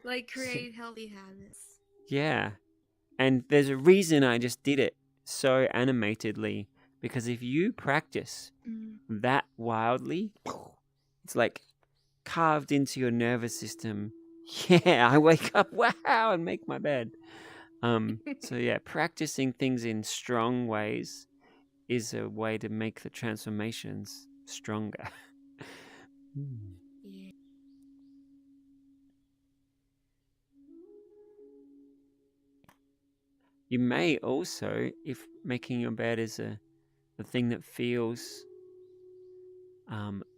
Like create healthy habits. Yeah. And there's a reason I just did it so animatedly, because if you practice that wildly, it's like carved into your nervous system. Yeah, I wake up, wow, and make my bed. So yeah, practicing things in strong ways is a way to make the transformations stronger. Yeah. You may also, if making your bed is a thing that feels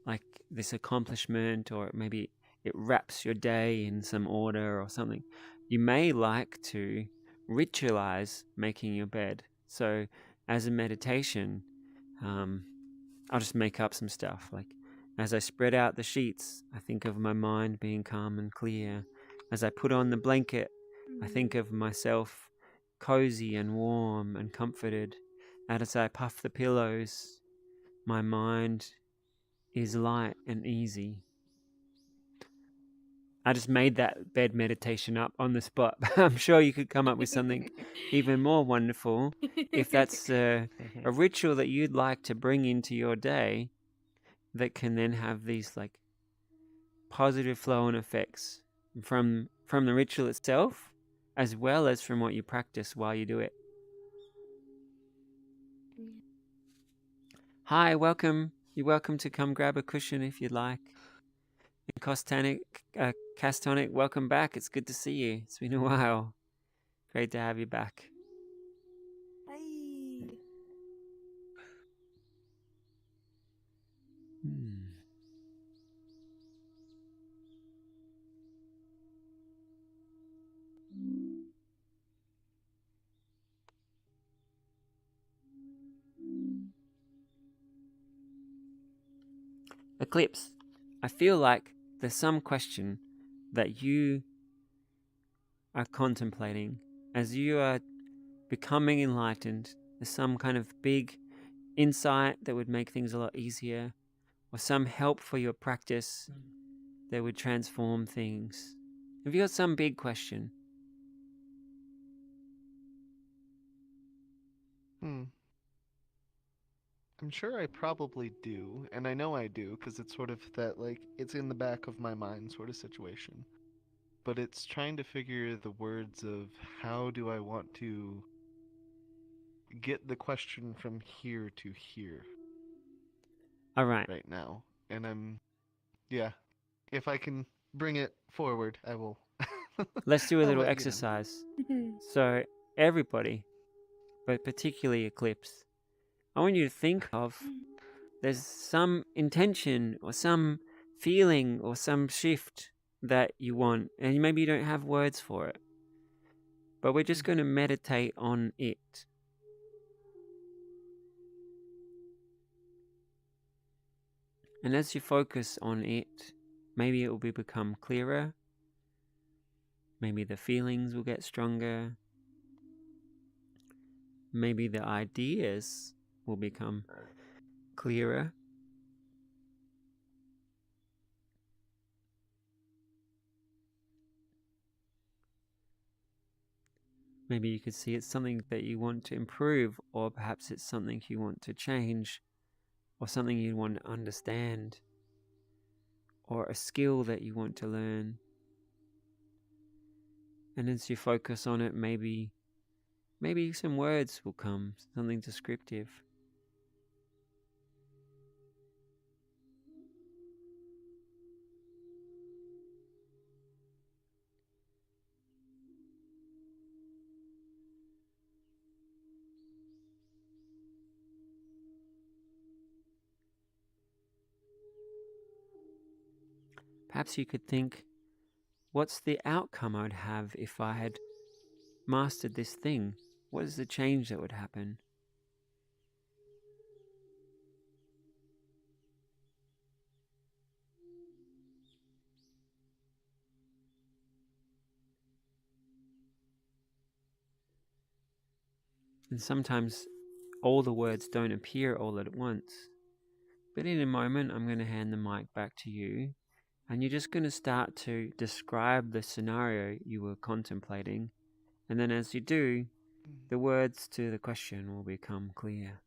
like this accomplishment, or maybe it wraps your day in some order or something, you may like to ritualize making your bed. So as a meditation, I'll just make up some stuff. Like, as I spread out the sheets, I think of my mind being calm and clear. As I put on the blanket, I think of myself cozy and warm and comforted. And as I puff the pillows, my mind is light and easy. I just made that bed meditation up on the spot. I'm sure you could come up with something even more wonderful if that's a ritual that you'd like to bring into your day that can then have these like positive flow and effects from the ritual itself, as well as from what you practice while you do it. Hi, welcome. You're welcome to come grab a cushion if you'd like. And Castonic, welcome back. It's good to see you. It's been a while. Great to have you back. Hi. Eclipse, I feel like there's some question that you are contemplating as you are becoming enlightened. There's some kind of big insight that would make things a lot easier, or some help for your practice that would transform things. Have you got some big question? I'm sure I probably do, and I know I do, because it's sort of that, like, it's in the back of my mind sort of situation. But it's trying to figure the words of how do I want to get the question from here to here All right, right now. And yeah, if I can bring it forward, I will. let's do a I'll little let you know. exercise. So, everybody, but particularly Eclipse, I want you to think of there's some intention or some feeling or some shift that you want, and maybe you don't have words for it, but we're just going to meditate on it. And as you focus on it, maybe it will become clearer. Maybe the feelings will get stronger. Maybe the ideas will become clearer. Maybe you could see it's something that you want to improve, or perhaps it's something you want to change, or something you want to understand, or a skill that you want to learn. And as you focus on it, maybe some words will come, something descriptive. Perhaps you could think, what's the outcome I would have if I had mastered this thing? What is the change that would happen? And sometimes all the words don't appear all at once. But in a moment, I'm going to hand the mic back to you, and you're just going to start to describe the scenario you were contemplating. And then as you do, the words to the question will become clear.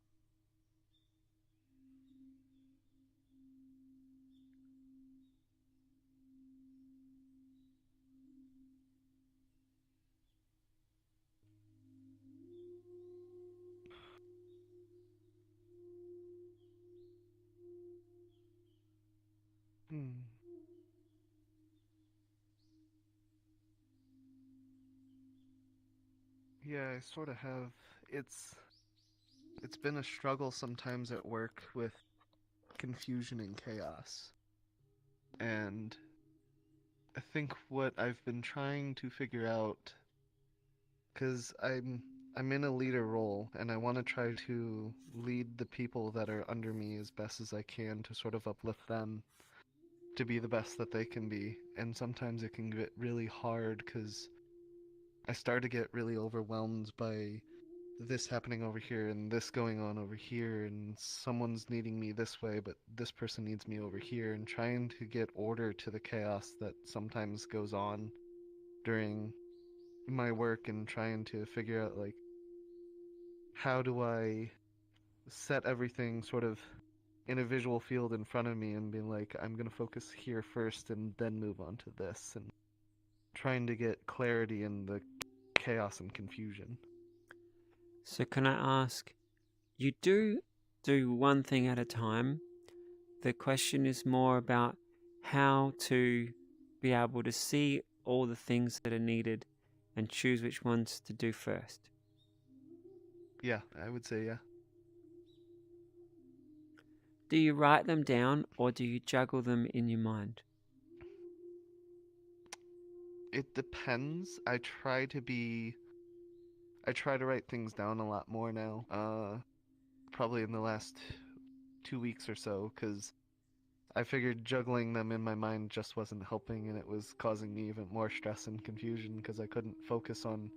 Yeah, I sort of have. It's been a struggle sometimes at work with confusion and chaos. And I think what I've been trying to figure out, because I'm in a leader role and I want to try to lead the people that are under me as best as I can to sort of uplift them to be the best that they can be. And sometimes it can get really hard because I start to get really overwhelmed by this happening over here and this going on over here and someone's needing me this way but this person needs me over here, and trying to get order to the chaos that sometimes goes on during my work, and trying to figure out like how do I set everything sort of in a visual field in front of me and being like, I'm going to focus here first and then move on to this, and trying to get clarity in the chaos and confusion. So can I ask, you do one thing at a time. The question is more about how to be able to see all the things that are needed and choose which ones to do first. Yeah, I would say yeah. Do you write them down or do you juggle them in your mind? It depends. I try to write things down a lot more now. Probably in the last 2 weeks or so, because I figured juggling them in my mind just wasn't helping, and it was causing me even more stress and confusion because I couldn't focus on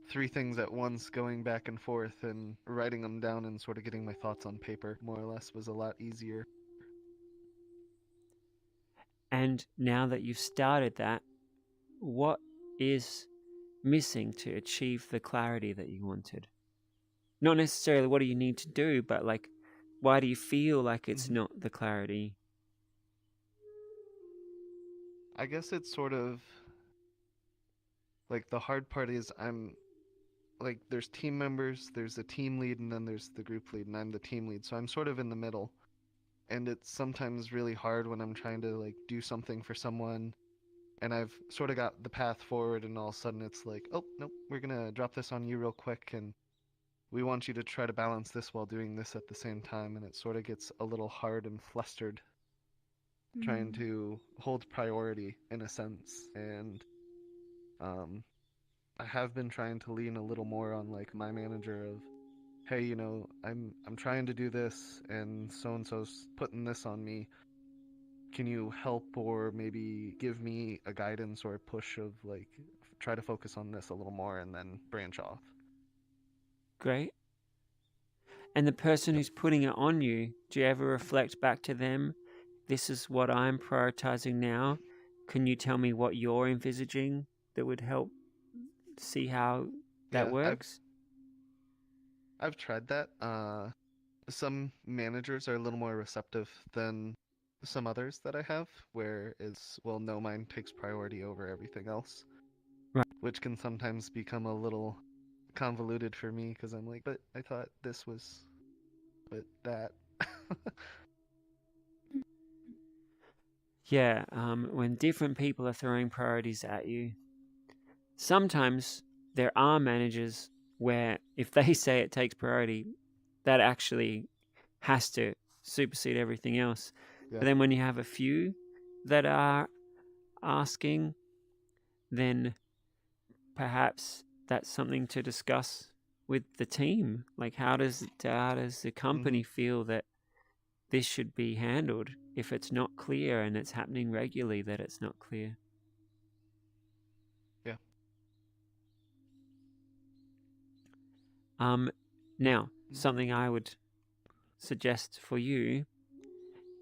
three things at once, going back and forth, and writing them down and sort of getting my thoughts on paper more or less was a lot easier. And now that you've started that, what is missing to achieve the clarity that you wanted? Not necessarily what do you need to do, but like, why do you feel like it's Mhm. not the clarity? I guess it's sort of like the hard part is I'm like there's team members, there's a team lead, and then there's the group lead, and I'm the team lead, so I'm sort of in the middle. And it's sometimes really hard when I'm trying to like do something for someone and I've sort of got the path forward, and all of a sudden it's like, oh nope, we're gonna drop this on you real quick, and we want you to try to balance this while doing this at the same time, and it sort of gets a little hard and flustered trying to hold priority in a sense. And um, I have been trying to lean a little more on like my manager of, hey, I'm trying to do this, and so's putting this on me. Can you help or maybe give me a guidance or a push of like try to focus on this a little more and then branch off? Great. And the person Yep. who's putting it on you, do you ever reflect back to them? This is what I'm prioritizing now. Can you tell me what you're envisaging that would help see how that Yeah, works? I've tried that. Some managers are a little more receptive than some others that I have, where it's, well, no, mine takes priority over everything else. Right. Which can sometimes become a little convoluted for me because I'm like, but I thought this was, but that. Yeah, when different people are throwing priorities at you, sometimes there are managers where if they say it takes priority, that actually has to supersede everything else. Yeah. But then when you have a few that are asking, then perhaps that's something to discuss with the team. Like, how does the company feel that this should be handled? If it's not clear and it's happening regularly, that it's not clear. Yeah. Now, something I would suggest for you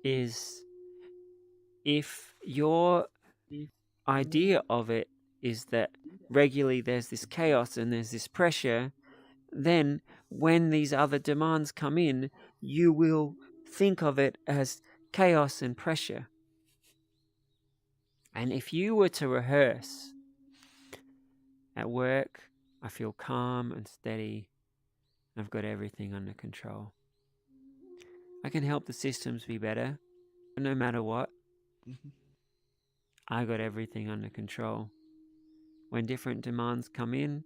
is, if your idea of it is that regularly there's this chaos and there's this pressure, then when these other demands come in, you will think of it as chaos and pressure. And if you were to rehearse at work, I feel calm and steady, and I've got everything under control. I can help the systems be better, but no matter what, I got everything under control. When different demands come in,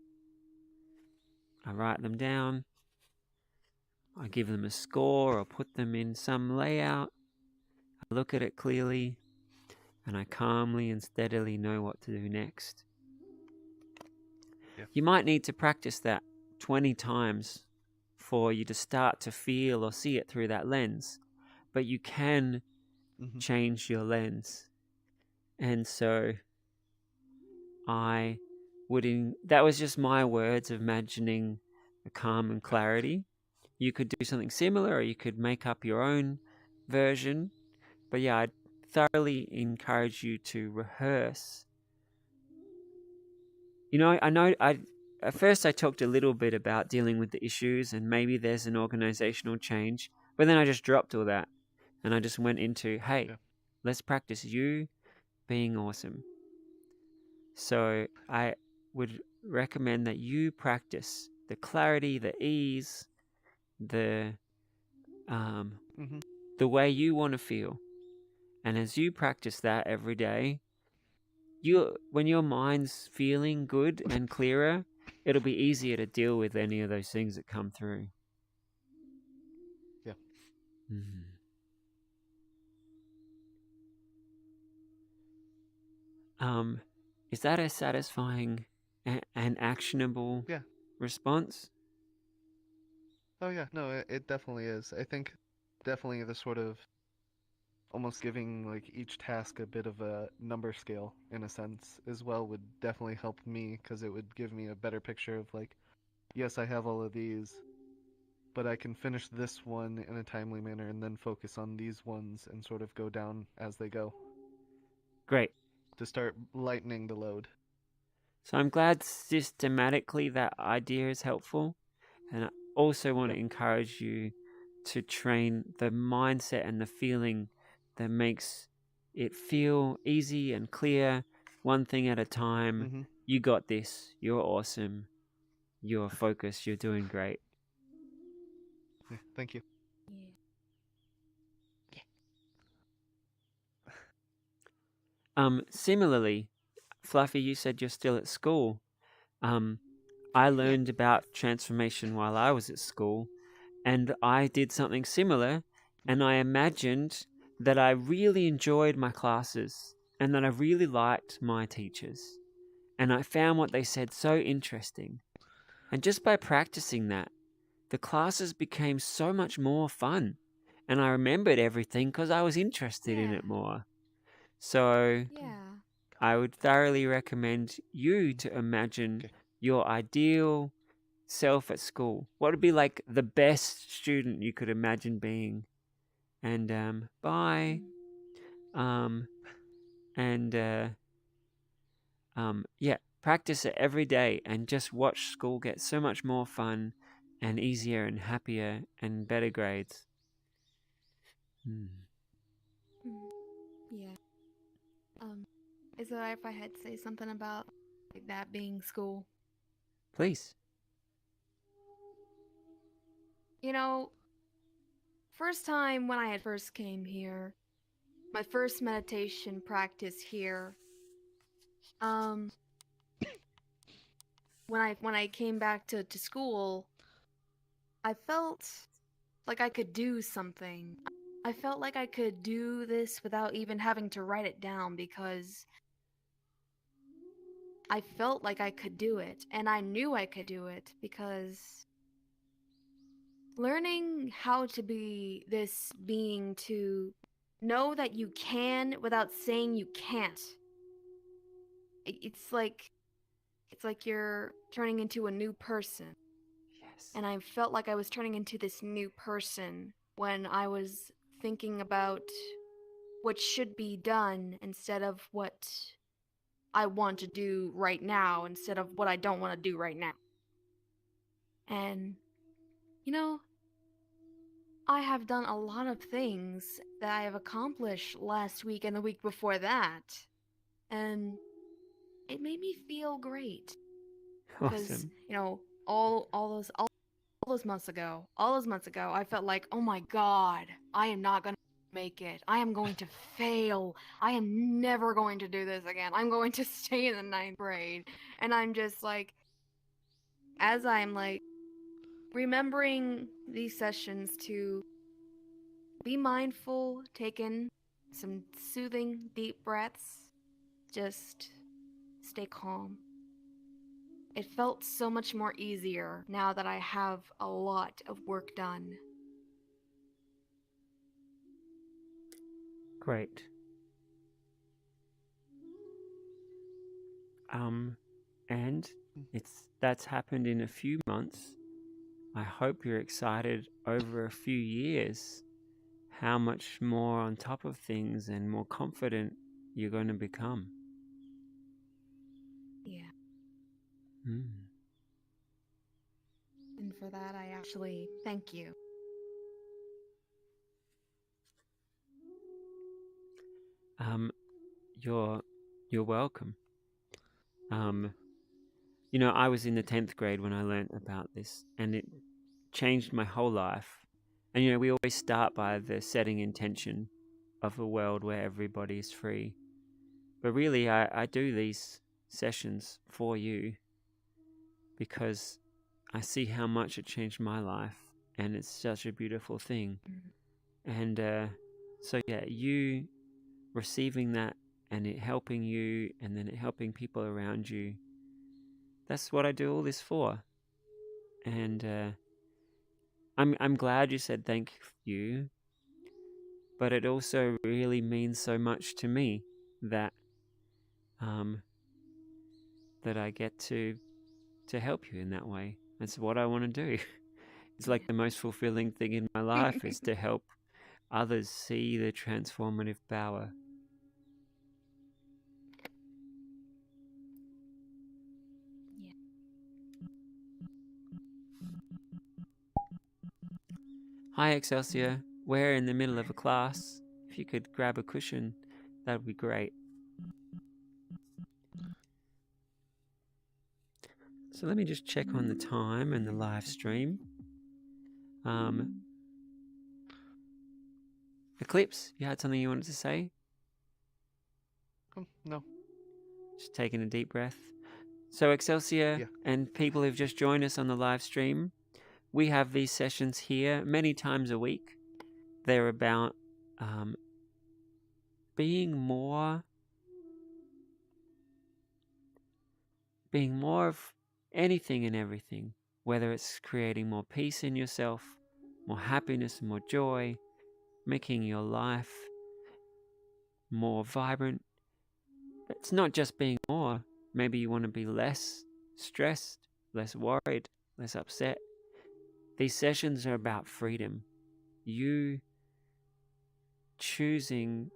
I write them down. I give them a score or put them in some layout. I look at it clearly, and I calmly and steadily know what to do next. Yeah. You might need to practice that 20 times for you to start to feel or see it through that lens. But you can change your lens. And so that was just my words of imagining a calm and clarity. You could do something similar, or you could make up your own version. But yeah, I'd thoroughly encourage you to rehearse. I know at first I talked a little bit about dealing with the issues and maybe there's an organizational change, but then I just dropped all that and I just went into, hey, let's practice you being awesome. So I would recommend that you practice the clarity, the ease, the way you want to feel. And as you practice that every day, when your mind's feeling good and clearer, it'll be easier to deal with any of those things that come through. Yeah. Is that a satisfying and actionable response? Oh yeah, no, it definitely is. I think definitely the sort of almost giving like each task a bit of a number scale in a sense as well would definitely help me because it would give me a better picture of like, yes, I have all of these, but I can finish this one in a timely manner and then focus on these ones and sort of go down as they go. Great. To start lightening the load. So I'm glad systematically that idea is helpful. And I also want to encourage you to train the mindset and the feeling that makes it feel easy and clear, one thing at a time. You got this. You're awesome. You're focused. You're doing great. Yeah, thank you. Similarly, Fluffy, you said you're still at school. I learned about transformation while I was at school, and I did something similar, and I imagined that I really enjoyed my classes and that I really liked my teachers. And I found what they said so interesting. And just by practicing that, the classes became so much more fun. And I remembered everything because I was interested in it more. So I would thoroughly recommend you to imagine your ideal self at school. What would be like the best student you could imagine being? And practice it every day and just watch school get so much more fun and easier and happier and better grades. Yeah. Is it alright if I had to say something about like that being school? Please. First time when I had first came here, my first meditation practice here, when I came back to school, I felt like I could do something. I felt like I could do this without even having to write it down because I felt like I could do it, and I knew I could do it because learning how to be this being to know that you can without saying you can't. It's like you're turning into a new person. Yes. And I felt like I was turning into this new person when I was thinking about what should be done instead of what I want to do right now instead of what I don't want to do right now. And, I have done a lot of things that I have accomplished last week and the week before that. And it made me feel great. Because, Awesome. all those months ago, I felt like, oh my god, I am not going to make it. I am going to fail. I am never going to do this again. I'm going to stay in the 9th grade. And I'm just like, as I'm like remembering these sessions to be mindful, take in some soothing, deep breaths, just stay calm. It felt so much more easier now that I have a lot of work done. Great. And that's happened in a few months. I hope you're excited over a few years how much more on top of things and more confident you're going to become. Yeah. Mm. And for that, I actually thank you. You're welcome. I was in the 10th grade when I learnt about this, and it changed my whole life. And we always start by the setting intention of a world where everybody is free. But really, I do these sessions for you because I see how much it changed my life, and it's such a beautiful thing. And so yeah, you receiving that and it helping you, and then it helping people around you. That's what I do all this for. And I'm glad you said thank you, but it also really means so much to me that that I get to help you in that way. That's what I want to do. It's like the most fulfilling thing in my life is to help others see the transformative power. Yeah. Hi, Excelsior. We're in the middle of a class. If you could grab a cushion, that would be great. So let me just check on the time and the live stream. Eclipse, you had something you wanted to say? No. Just taking a deep breath. So Excelsior Yeah. and people who've just joined us on the live stream, we have these sessions here many times a week. They're about being more of anything and everything, whether it's creating more peace in yourself, more happiness, more joy, making your life more vibrant. It's not just being more. Maybe you want to be less stressed, less worried, less upset. These sessions are about freedom. You choosing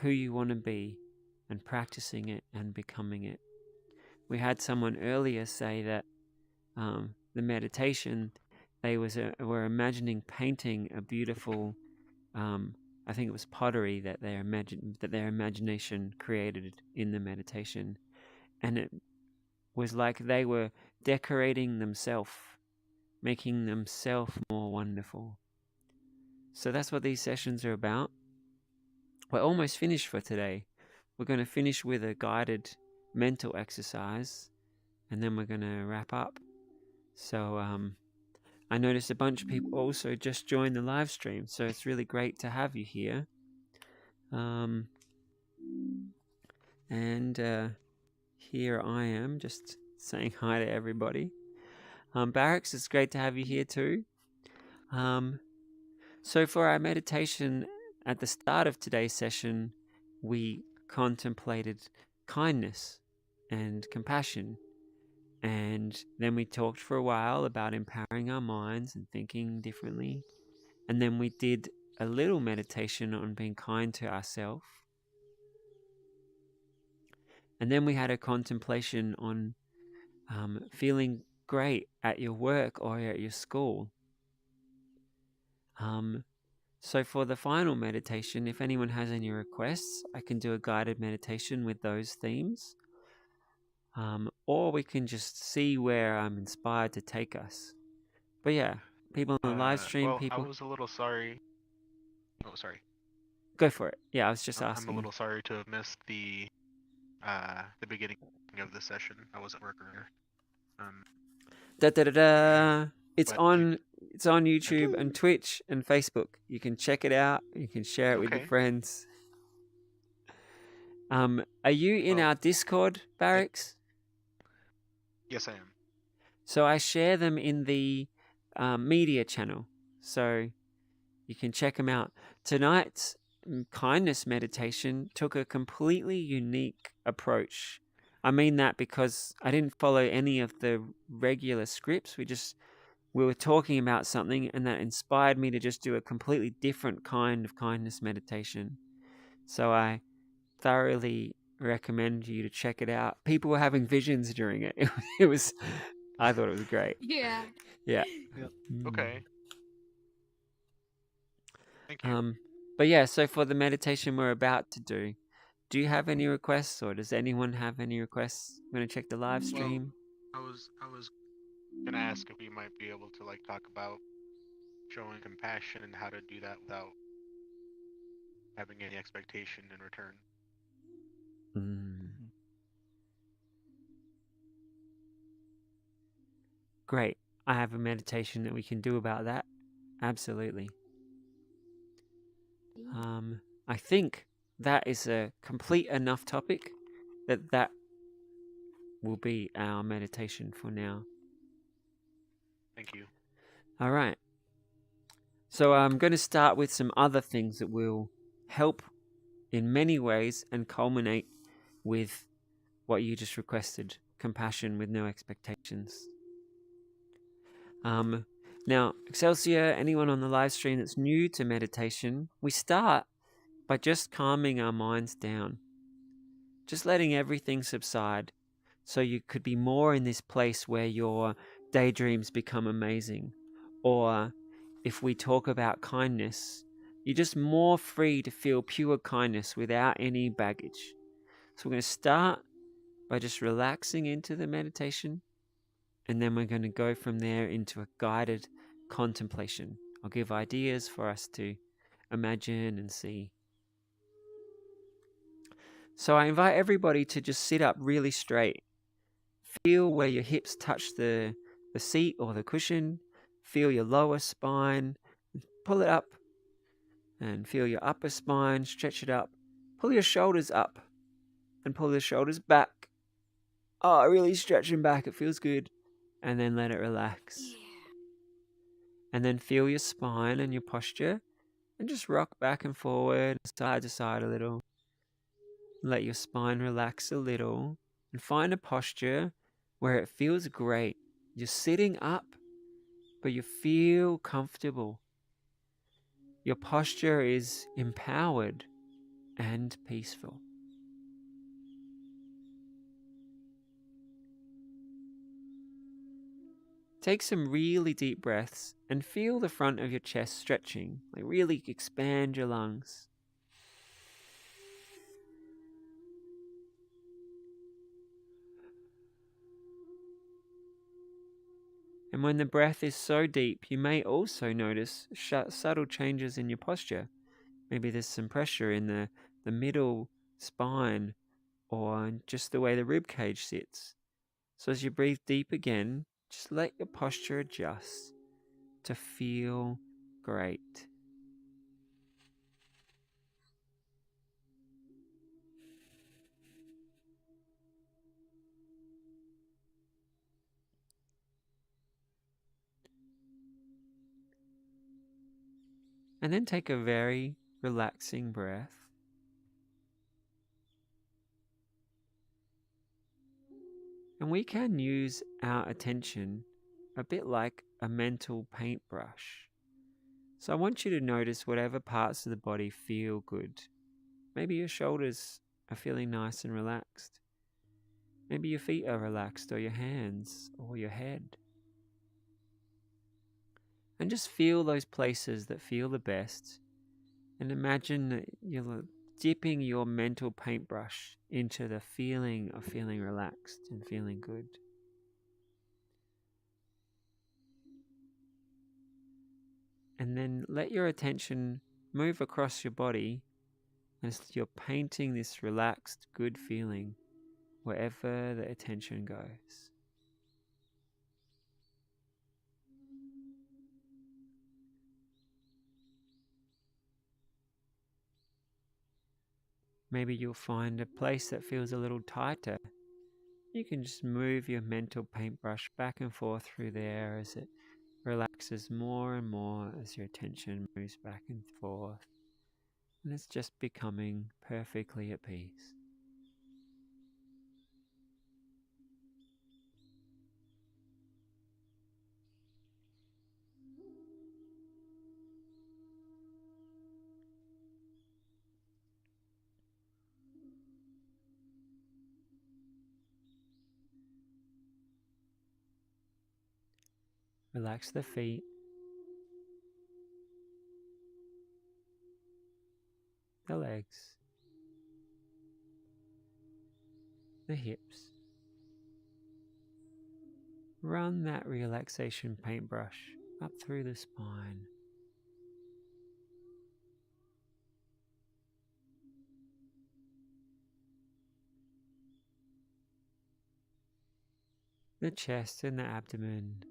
who you want to be and practicing it and becoming it. We had someone earlier say that the meditation, they were imagining painting a beautiful, I think it was pottery that their imagination created in the meditation, and it was like they were decorating themselves, making themselves more wonderful. So that's what these sessions are about. We're almost finished for today. We're going to finish with a guided mental exercise, and then we're going to wrap up. So I noticed a bunch of people also just joined the live stream, so it's really great to have you here. And here I am just saying hi to everybody. Barracks, it's great to have you here too. So for our meditation at the start of today's session, we contemplated kindness and compassion. And then we talked for a while about empowering our minds and thinking differently. And then we did a little meditation on being kind to ourselves. And then we had a contemplation on feeling great at your work or at your school. So for the final meditation, if anyone has any requests, I can do a guided meditation with those themes. Or we can just see where I'm inspired to take us. But yeah, people on the live stream, I was a little sorry. Oh, sorry. Go for it. Yeah, I was just I'm asking. a little sorry to have missed the beginning of the session. I was at work earlier. Da da da da. It's but on YouTube and Twitch and Facebook. You can check it out. You can share it with your Okay. friends. Are you in Well, our Discord, Barracks? yes, I am. So I share them in the media channel, so you can check them out. Tonight's kindness meditation took a completely unique approach. I mean that because I didn't follow any of the regular scripts. We were talking about something, and that inspired me to just do a completely different kind of kindness meditation. So I thoroughly recommend you to check it out. People were having visions during it. It was, I thought it was great. Yeah. Yeah. Yep. Okay. Thank you. But yeah, so for the meditation we're about to do you have any requests, or does anyone have any requests? I'm gonna check the live stream. I was gonna ask if we might be able to like talk about showing compassion and how to do that without having any expectation in return. Great. I have a meditation that we can do about that. Absolutely. I think that is a complete enough topic that will be our meditation for now. Thank you. All right. So I'm going to start with some other things that will help in many ways and culminate with what you just requested, compassion with no expectations. Now, Excelsior, anyone on the live stream that's new to meditation, we start by just calming our minds down, just letting everything subside, so you could be more in this place where your daydreams become amazing. Or if we talk about kindness, you're just more free to feel pure kindness without any baggage. So we're going to start by just relaxing into the meditation, and then we're going to go from there into a guided contemplation. I'll give ideas for us to imagine and see. So I invite everybody to just sit up really straight. Feel where your hips touch the seat or the cushion. Feel your lower spine. Pull it up. And feel your upper spine. Stretch it up. Pull your shoulders up. And pull the shoulders back. Oh, really stretching back. It feels good. And then let it relax. Yeah. And then feel your spine and your posture. And just rock back and forward, side to side a little. Let your spine relax a little. And find a posture where it feels great. You're sitting up, but you feel comfortable. Your posture is empowered and peaceful. Take some really deep breaths and feel the front of your chest stretching. Like really expand your lungs. And when the breath is so deep, you may also notice subtle changes in your posture. Maybe there's some pressure in the middle spine, or just the way the rib cage sits. So as you breathe deep again, just let your posture adjust to feel great. And then take a very relaxing breath. And we can use our attention a bit like a mental paintbrush. So I want you to notice whatever parts of the body feel good. Maybe your shoulders are feeling nice and relaxed. Maybe your feet are relaxed, or your hands, or your head. And just feel those places that feel the best. And imagine that you're dipping your mental paintbrush into the feeling of feeling relaxed and feeling good. And then let your attention move across your body as you're painting this relaxed, good feeling wherever the attention goes. Maybe you'll find a place that feels a little tighter. You can just move your mental paintbrush back and forth through there as it relaxes more and more as your attention moves back and forth. And it's just becoming perfectly at peace. Relax the feet, the legs, the hips. Run that relaxation paintbrush up through the spine. The chest and the abdomen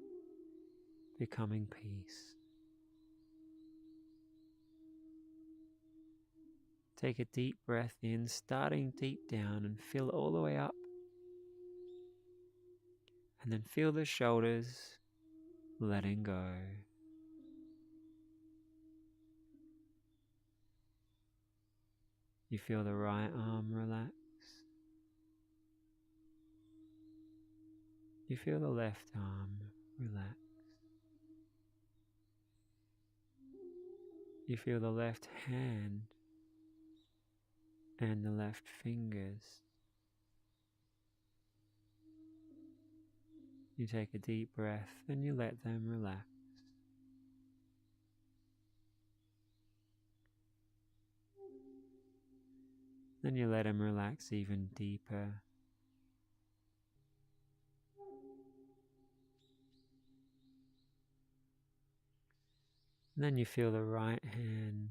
becoming peace. Take a deep breath in, starting deep down, and fill all the way up. And then feel the shoulders letting go. You feel the right arm relax. You feel the left arm relax. You feel the left hand and the left fingers. You take a deep breath and you let them relax. Then you let them relax even deeper. And then you feel the right hand,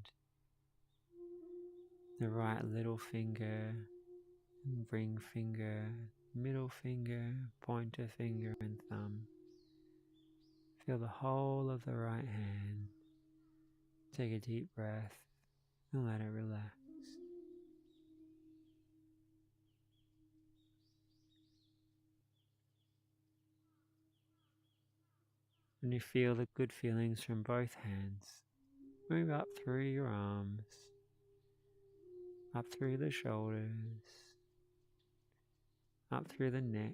the right little finger, ring finger, middle finger, pointer finger and thumb. Feel the whole of the right hand. Take a deep breath and let it relax. And you feel the good feelings from both hands. Move up through your arms, up through the shoulders, up through the neck,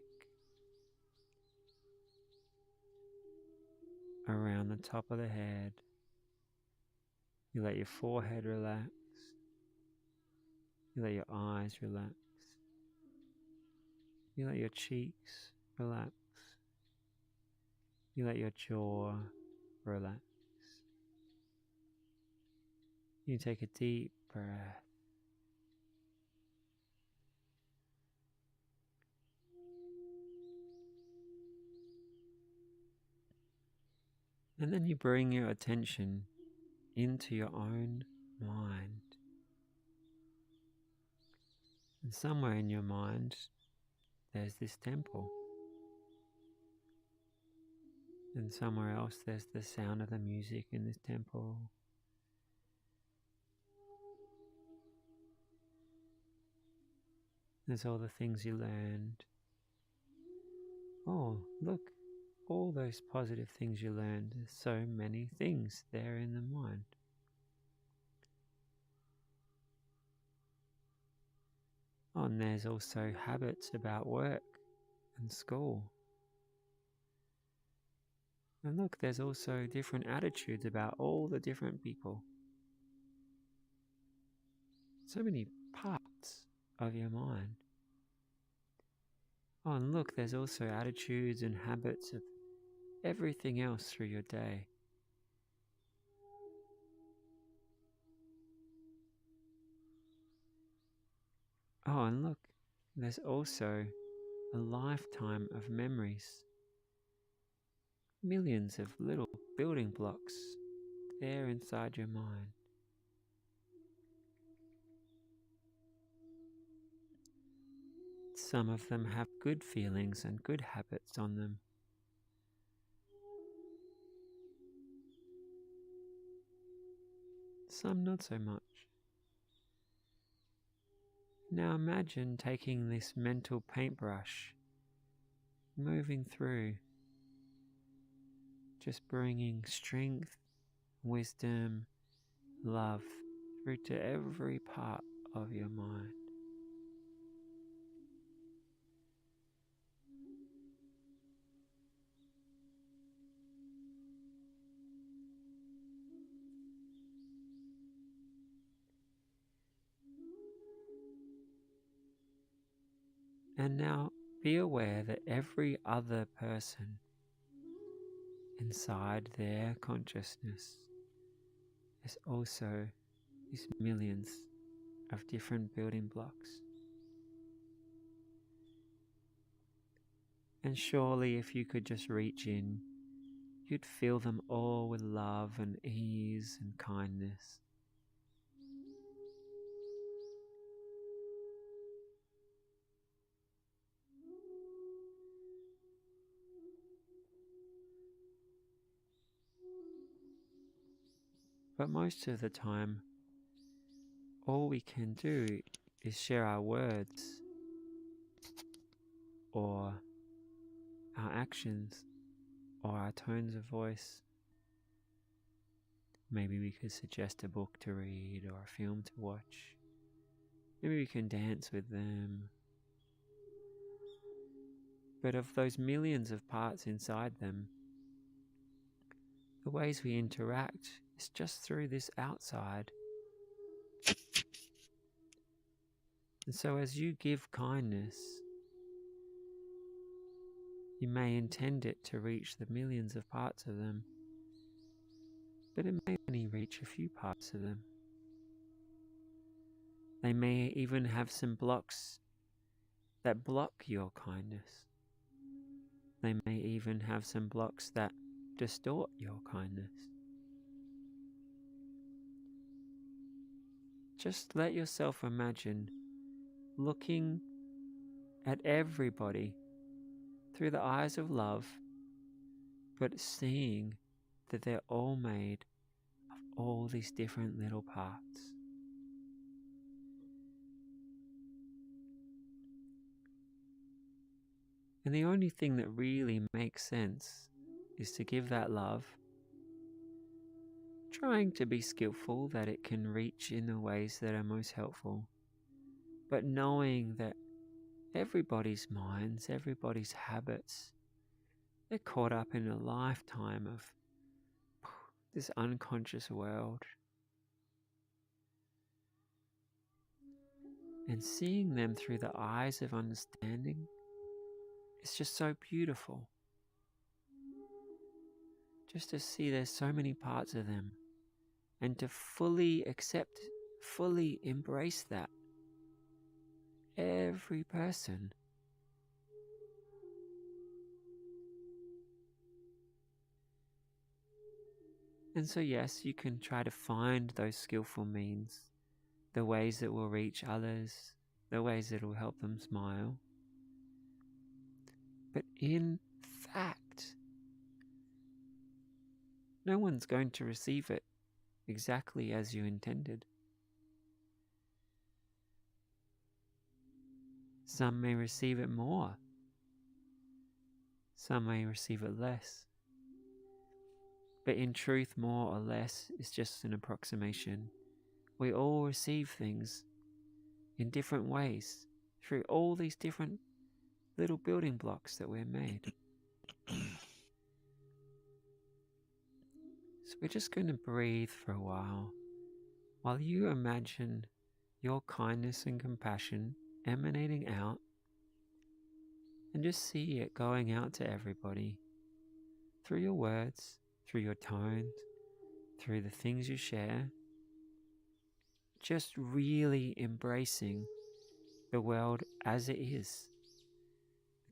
around the top of the head. You let your forehead relax. You let your eyes relax. You let your cheeks relax. You let your jaw relax. You take a deep breath. And then you bring your attention into your own mind. And somewhere in your mind, there's this temple. And somewhere else, there's the sound of the music in this temple. There's all the things you learned. Oh, look, all those positive things you learned. There's so many things there in the mind. Oh, and there's also habits about work and school. And look, there's also different attitudes about all the different people. So many parts of your mind. Oh, and look, there's also attitudes and habits of everything else through your day. Oh, and look, there's also a lifetime of memories. Millions of little building blocks there inside your mind. Some of them have good feelings and good habits on them. Some not so much. Now imagine taking this mental paintbrush, moving through, just bringing strength, wisdom, love through to every part of your mind. And now be aware that every other person inside their consciousness is also these millions of different building blocks. And surely if you could just reach in, you'd fill them all with love and ease and kindness. But most of the time, all we can do is share our words or our actions or our tones of voice. Maybe we could suggest a book to read or a film to watch. Maybe we can dance with them. But of those millions of parts inside them, the ways we interact is just through this outside. And so as you give kindness, you may intend it to reach the millions of parts of them, but it may only reach a few parts of them. They may even have some blocks that block your kindness. They may even have some blocks that distort your kindness. Just let yourself imagine looking at everybody through the eyes of love, but seeing that they're all made of all these different little parts. And the only thing that really makes sense is to give that love, trying to be skillful that it can reach in the ways that are most helpful, but knowing that everybody's minds, everybody's habits, they're caught up in a lifetime of this unconscious world. And seeing them through the eyes of understanding is just so beautiful. Just to see there's so many parts of them and to fully accept, fully embrace that. Every person. And so yes, you can try to find those skillful means, the ways that will reach others, the ways that will help them smile. But in fact, no one's going to receive it exactly as you intended. Some may receive it more. Some may receive it less. But in truth, more or less is just an approximation. We all receive things in different ways through all these different little building blocks that we're made. So we're just going to breathe for a while you imagine your kindness and compassion emanating out, and just see it going out to everybody through your words, through your tones, through the things you share. Just really embracing the world as it is.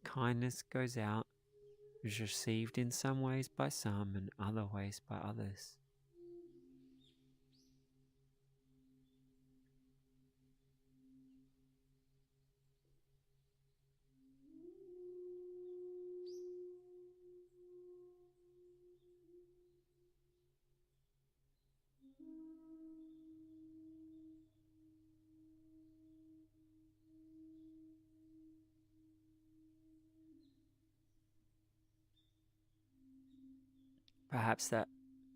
Kindness goes out, is received in some ways by some and other ways by others. Perhaps that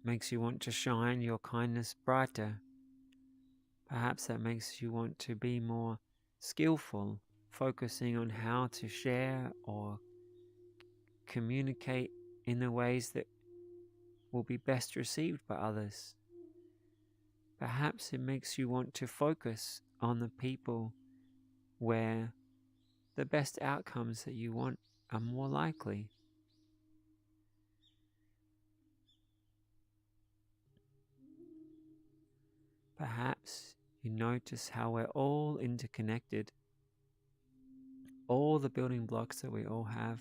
makes you want to shine your kindness brighter. Perhaps that makes you want to be more skillful, focusing on how to share or communicate in the ways that will be best received by others. Perhaps it makes you want to focus on the people where the best outcomes that you want are more likely. Perhaps you notice how we're all interconnected. All the building blocks that we all have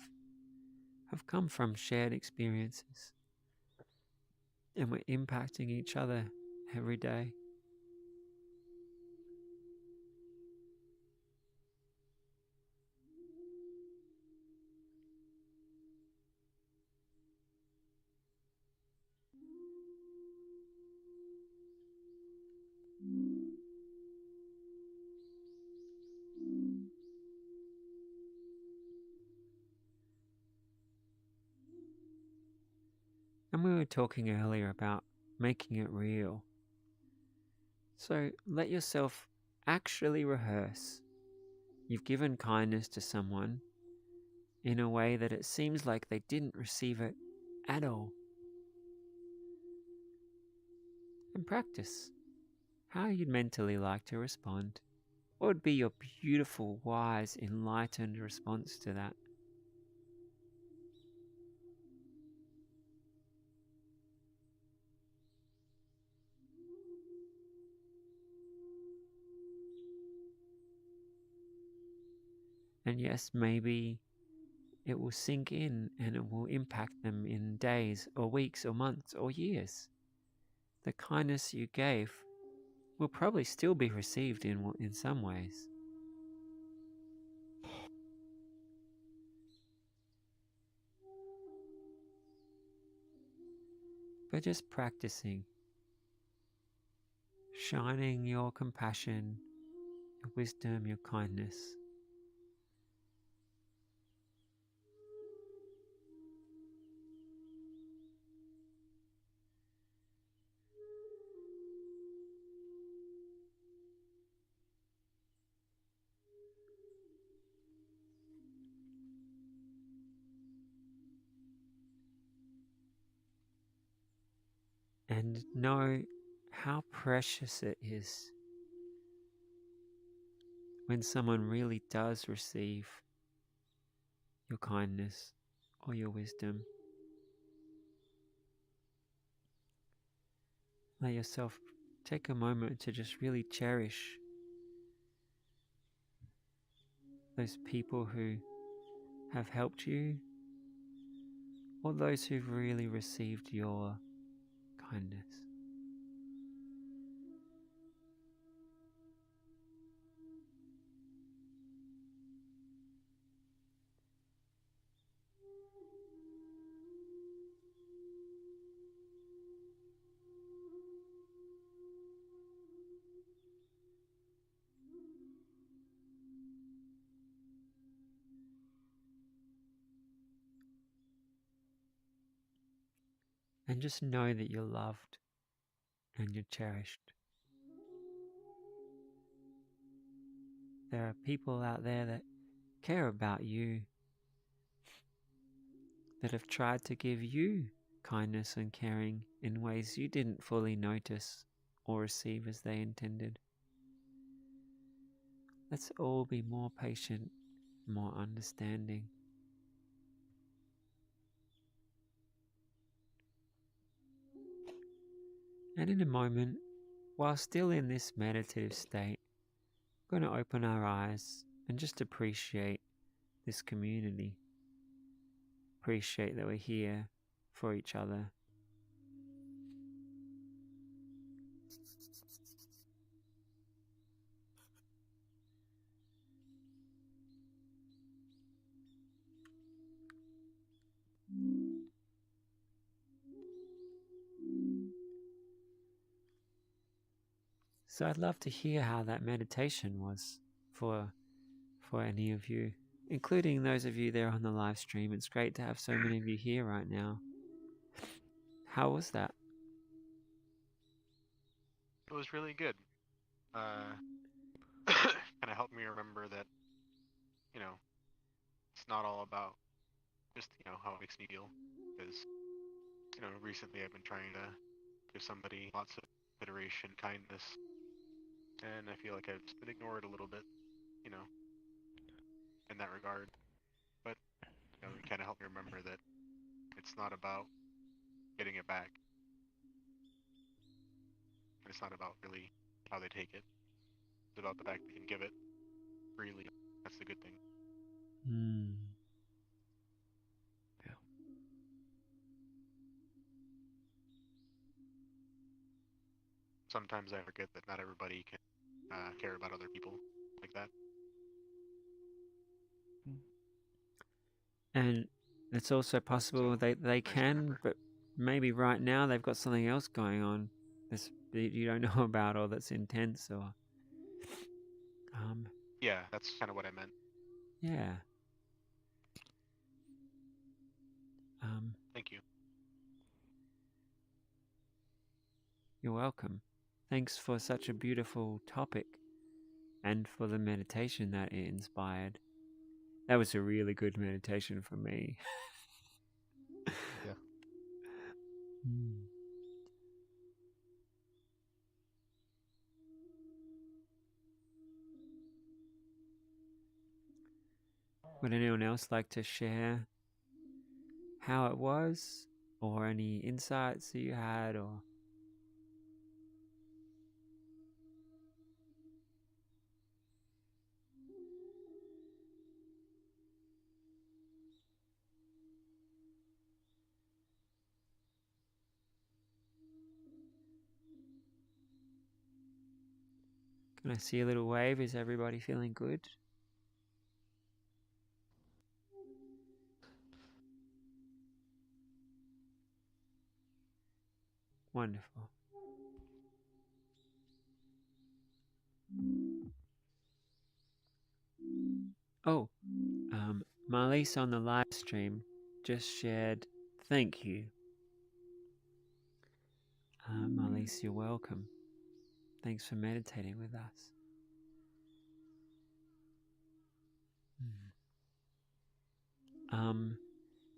come from shared experiences, and we're impacting each other every day. And we were talking earlier about making it real. So let yourself actually rehearse. You've given kindness to someone in a way that it seems like they didn't receive it at all. And practice how you'd mentally like to respond. What would be your beautiful, wise, enlightened response to that? And yes, maybe it will sink in and it will impact them in days or weeks or months or years. The kindness you gave will probably still be received in some ways. But just practicing, shining your compassion, your wisdom, your kindness. And know how precious it is when someone really does receive your kindness or your wisdom. Let yourself take a moment to just really cherish those people who have helped you or those who've really received your kindness. And just know that you're loved and you're cherished. There are people out there that care about you, that have tried to give you kindness and caring in ways you didn't fully notice or receive as they intended. Let's all be more patient, more understanding. And in a moment, while still in this meditative state, we're going to open our eyes and just appreciate this community. Appreciate that we're here for each other. So I'd love to hear how that meditation was for any of you, including those of you there on the live stream. It's great to have so many of you here right now. How was that? It was really good. Kind of helped me remember that, you know, it's not all about just, how it makes me feel. Because, recently I've been trying to give somebody lots of consideration, kindness, and I feel like I've just been ignored a little bit, you know, in that regard. But, it kind of helped me remember that it's not about getting it back. And it's not about really how they take it. It's about the fact they can give it freely. That's the good thing. Hmm. Yeah. Sometimes I forget that not everybody can care about other people like that. And it's also possible So, they nice to can, remember. but maybe right now they've got something else going on that you don't know about, or that's intense, or Yeah, that's kind of what I meant. yeah. Thank you. You're welcome. Thanks for such a beautiful topic and for the meditation that it inspired. That was a really good meditation for me. Yeah. Hmm. Would anyone else like to share how it was, or any insights that you had, or can I see a little wave? Is everybody feeling good? Wonderful. Oh, Marlies on the live stream just shared, thank you. Marlies, you're welcome. Thanks for meditating with us.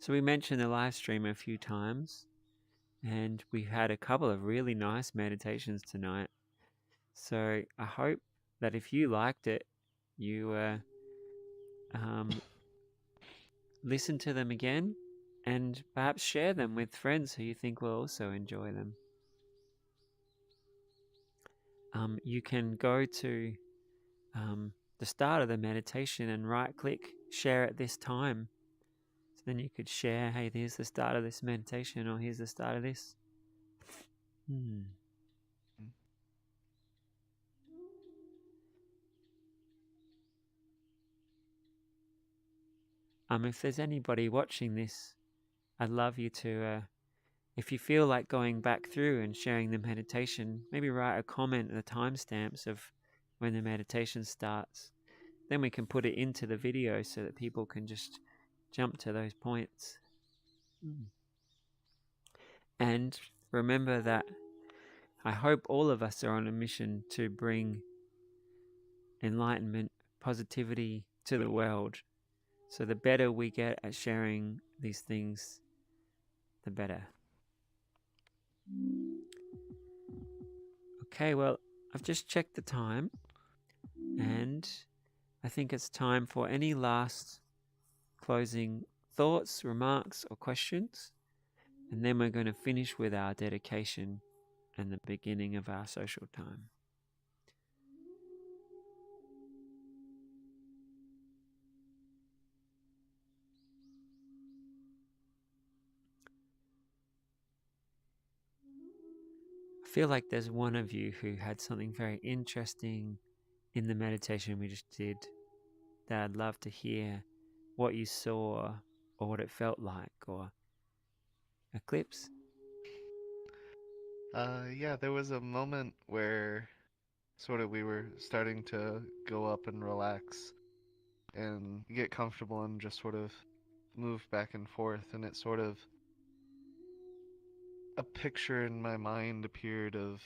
So we mentioned the live stream a few times, and we've had a couple of really nice meditations tonight. So I hope that if you liked it, you listen to them again and perhaps share them with friends who you think will also enjoy them. You can go to the start of the meditation and right click share at this time. So then you could share, hey, here's the start of this meditation, or here's the start of this. If there's anybody watching this, I'd love you to, if you feel like going back through and sharing the meditation, maybe write a comment at the timestamps of when the meditation starts. Then we can put it into the video so that people can just jump to those points. And remember that I hope all of us are on a mission to bring enlightenment, positivity to the world. So the better we get at sharing these things, the better. Okay, well, I've just checked the time, and I think it's time for any last closing thoughts, remarks, or questions. And then we're going to finish with our dedication and the beginning of our social time. I feel like there's one of you who had something very interesting in the meditation we just did that I'd love to hear what you saw or what it felt like, or Eclipse. Yeah, there was a moment where sort of we were starting to go up and relax and get comfortable and just sort of move back and forth, and it sort of a picture in my mind appeared of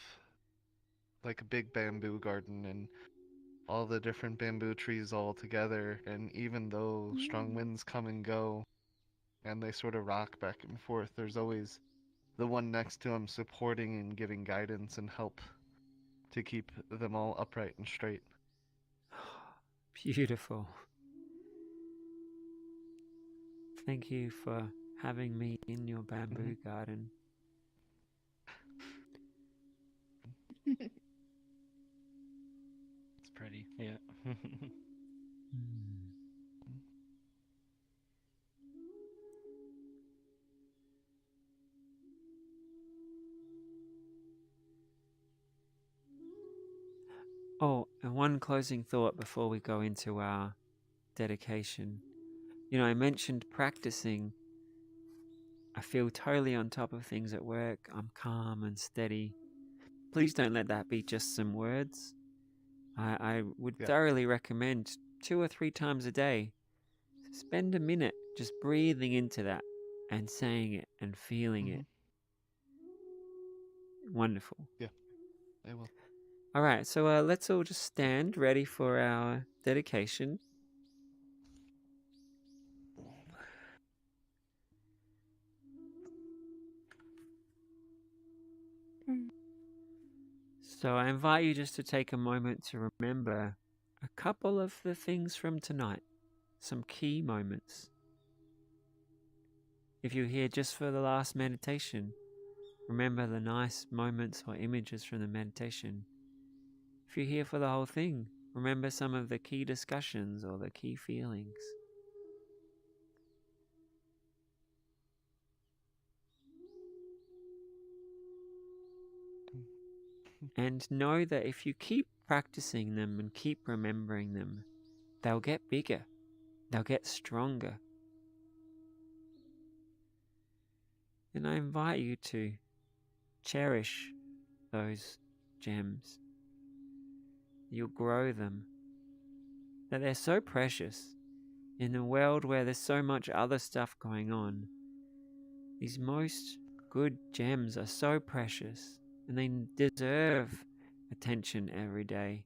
like a big bamboo garden and all the different bamboo trees all together, and even though strong winds come and go and they sort of rock back and forth, there's always the one next to him supporting and giving guidance and help to keep them all upright and straight. Beautiful. Thank you for having me in your bamboo garden. It's pretty. Yeah. Oh, and one closing thought before we go into our dedication. You know, I mentioned practicing. I feel totally on top of things at work. I'm calm and steady. Please don't let that be just some words. I would Yeah. thoroughly recommend 2 or 3 times a day. Spend a minute just breathing into that and saying it and feeling it. Wonderful. Yeah, I will. All right, so let's all just stand ready for our dedication. So I invite you just to take a moment to remember a couple of the things from tonight, some key moments. If you're here just for the last meditation, remember the nice moments or images from the meditation. If you're here for the whole thing, remember some of the key discussions or the key feelings. And know that if you keep practicing them and keep remembering them, they'll get bigger, they'll get stronger. And I invite you to cherish those gems. You'll grow them. That they're so precious. In a world where there's so much other stuff going on, these most good gems are so precious and they deserve attention every day.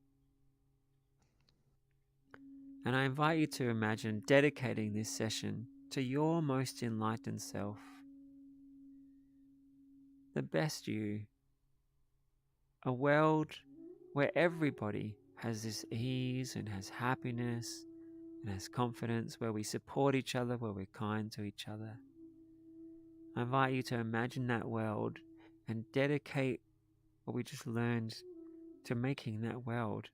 And I invite you to imagine dedicating this session to your most enlightened self, the best you, a world where everybody has this ease and has happiness and has confidence, where we support each other, where we're kind to each other. I invite you to imagine that world and dedicate what we just learned to making that world,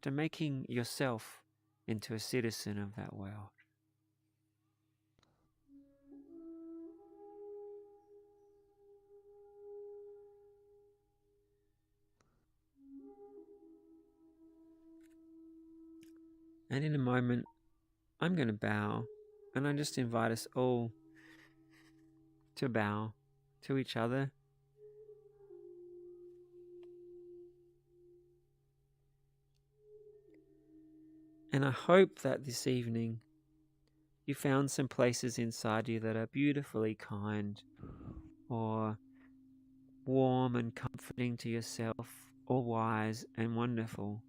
to making yourself into a citizen of that world. And in a moment, I'm going to bow, and I just invite us all to bow to each other. And I hope that this evening you found some places inside you that are beautifully kind or warm and comforting to yourself, or wise and wonderful.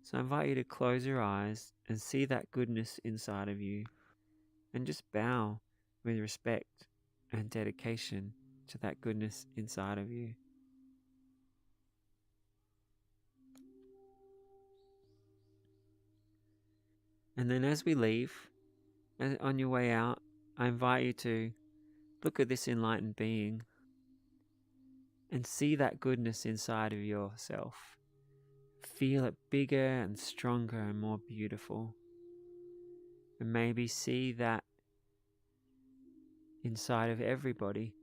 So I invite you to close your eyes and see that goodness inside of you and just bow with respect and dedication to that goodness inside of you. And then as we leave, on your way out, I invite you to look at this enlightened being and see that goodness inside of yourself. Feel it bigger and stronger and more beautiful. And maybe see that inside of everybody.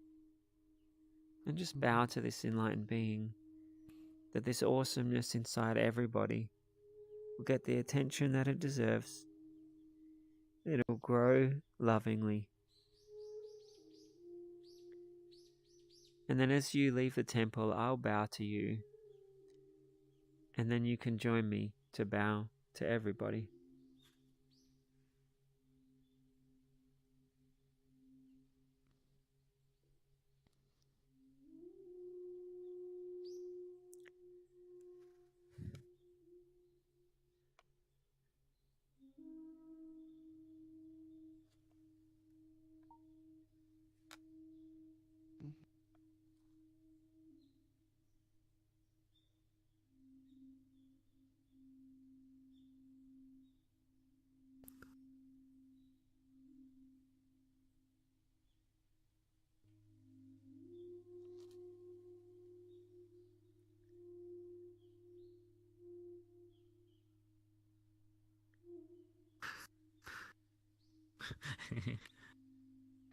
And just bow to this enlightened being, that this awesomeness inside everybody will get the attention that it deserves. It'll grow lovingly. And then as you leave the temple, I'll bow to you. And then you can join me to bow to everybody.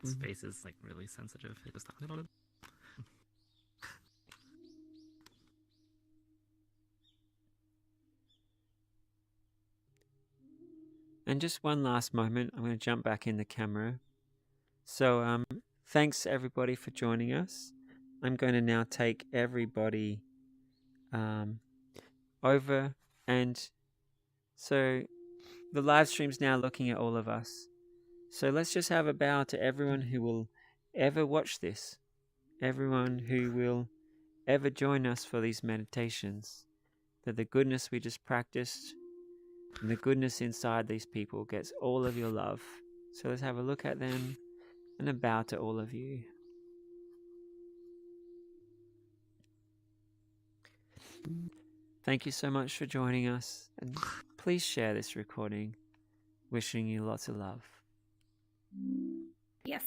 His face is like really sensitive. It was talking about it. And just one last moment, I'm going to jump back in the camera. So, thanks everybody for joining us. I'm going to now take everybody over, and so the live stream's now looking at all of us. So let's just have a bow to everyone who will ever watch this, everyone who will ever join us for these meditations, that the goodness we just practiced and the goodness inside these people gets all of your love. So let's have a look at them and a bow to all of you. Thank you so much for joining us, and please share this recording. Wishing you lots of love. Yes.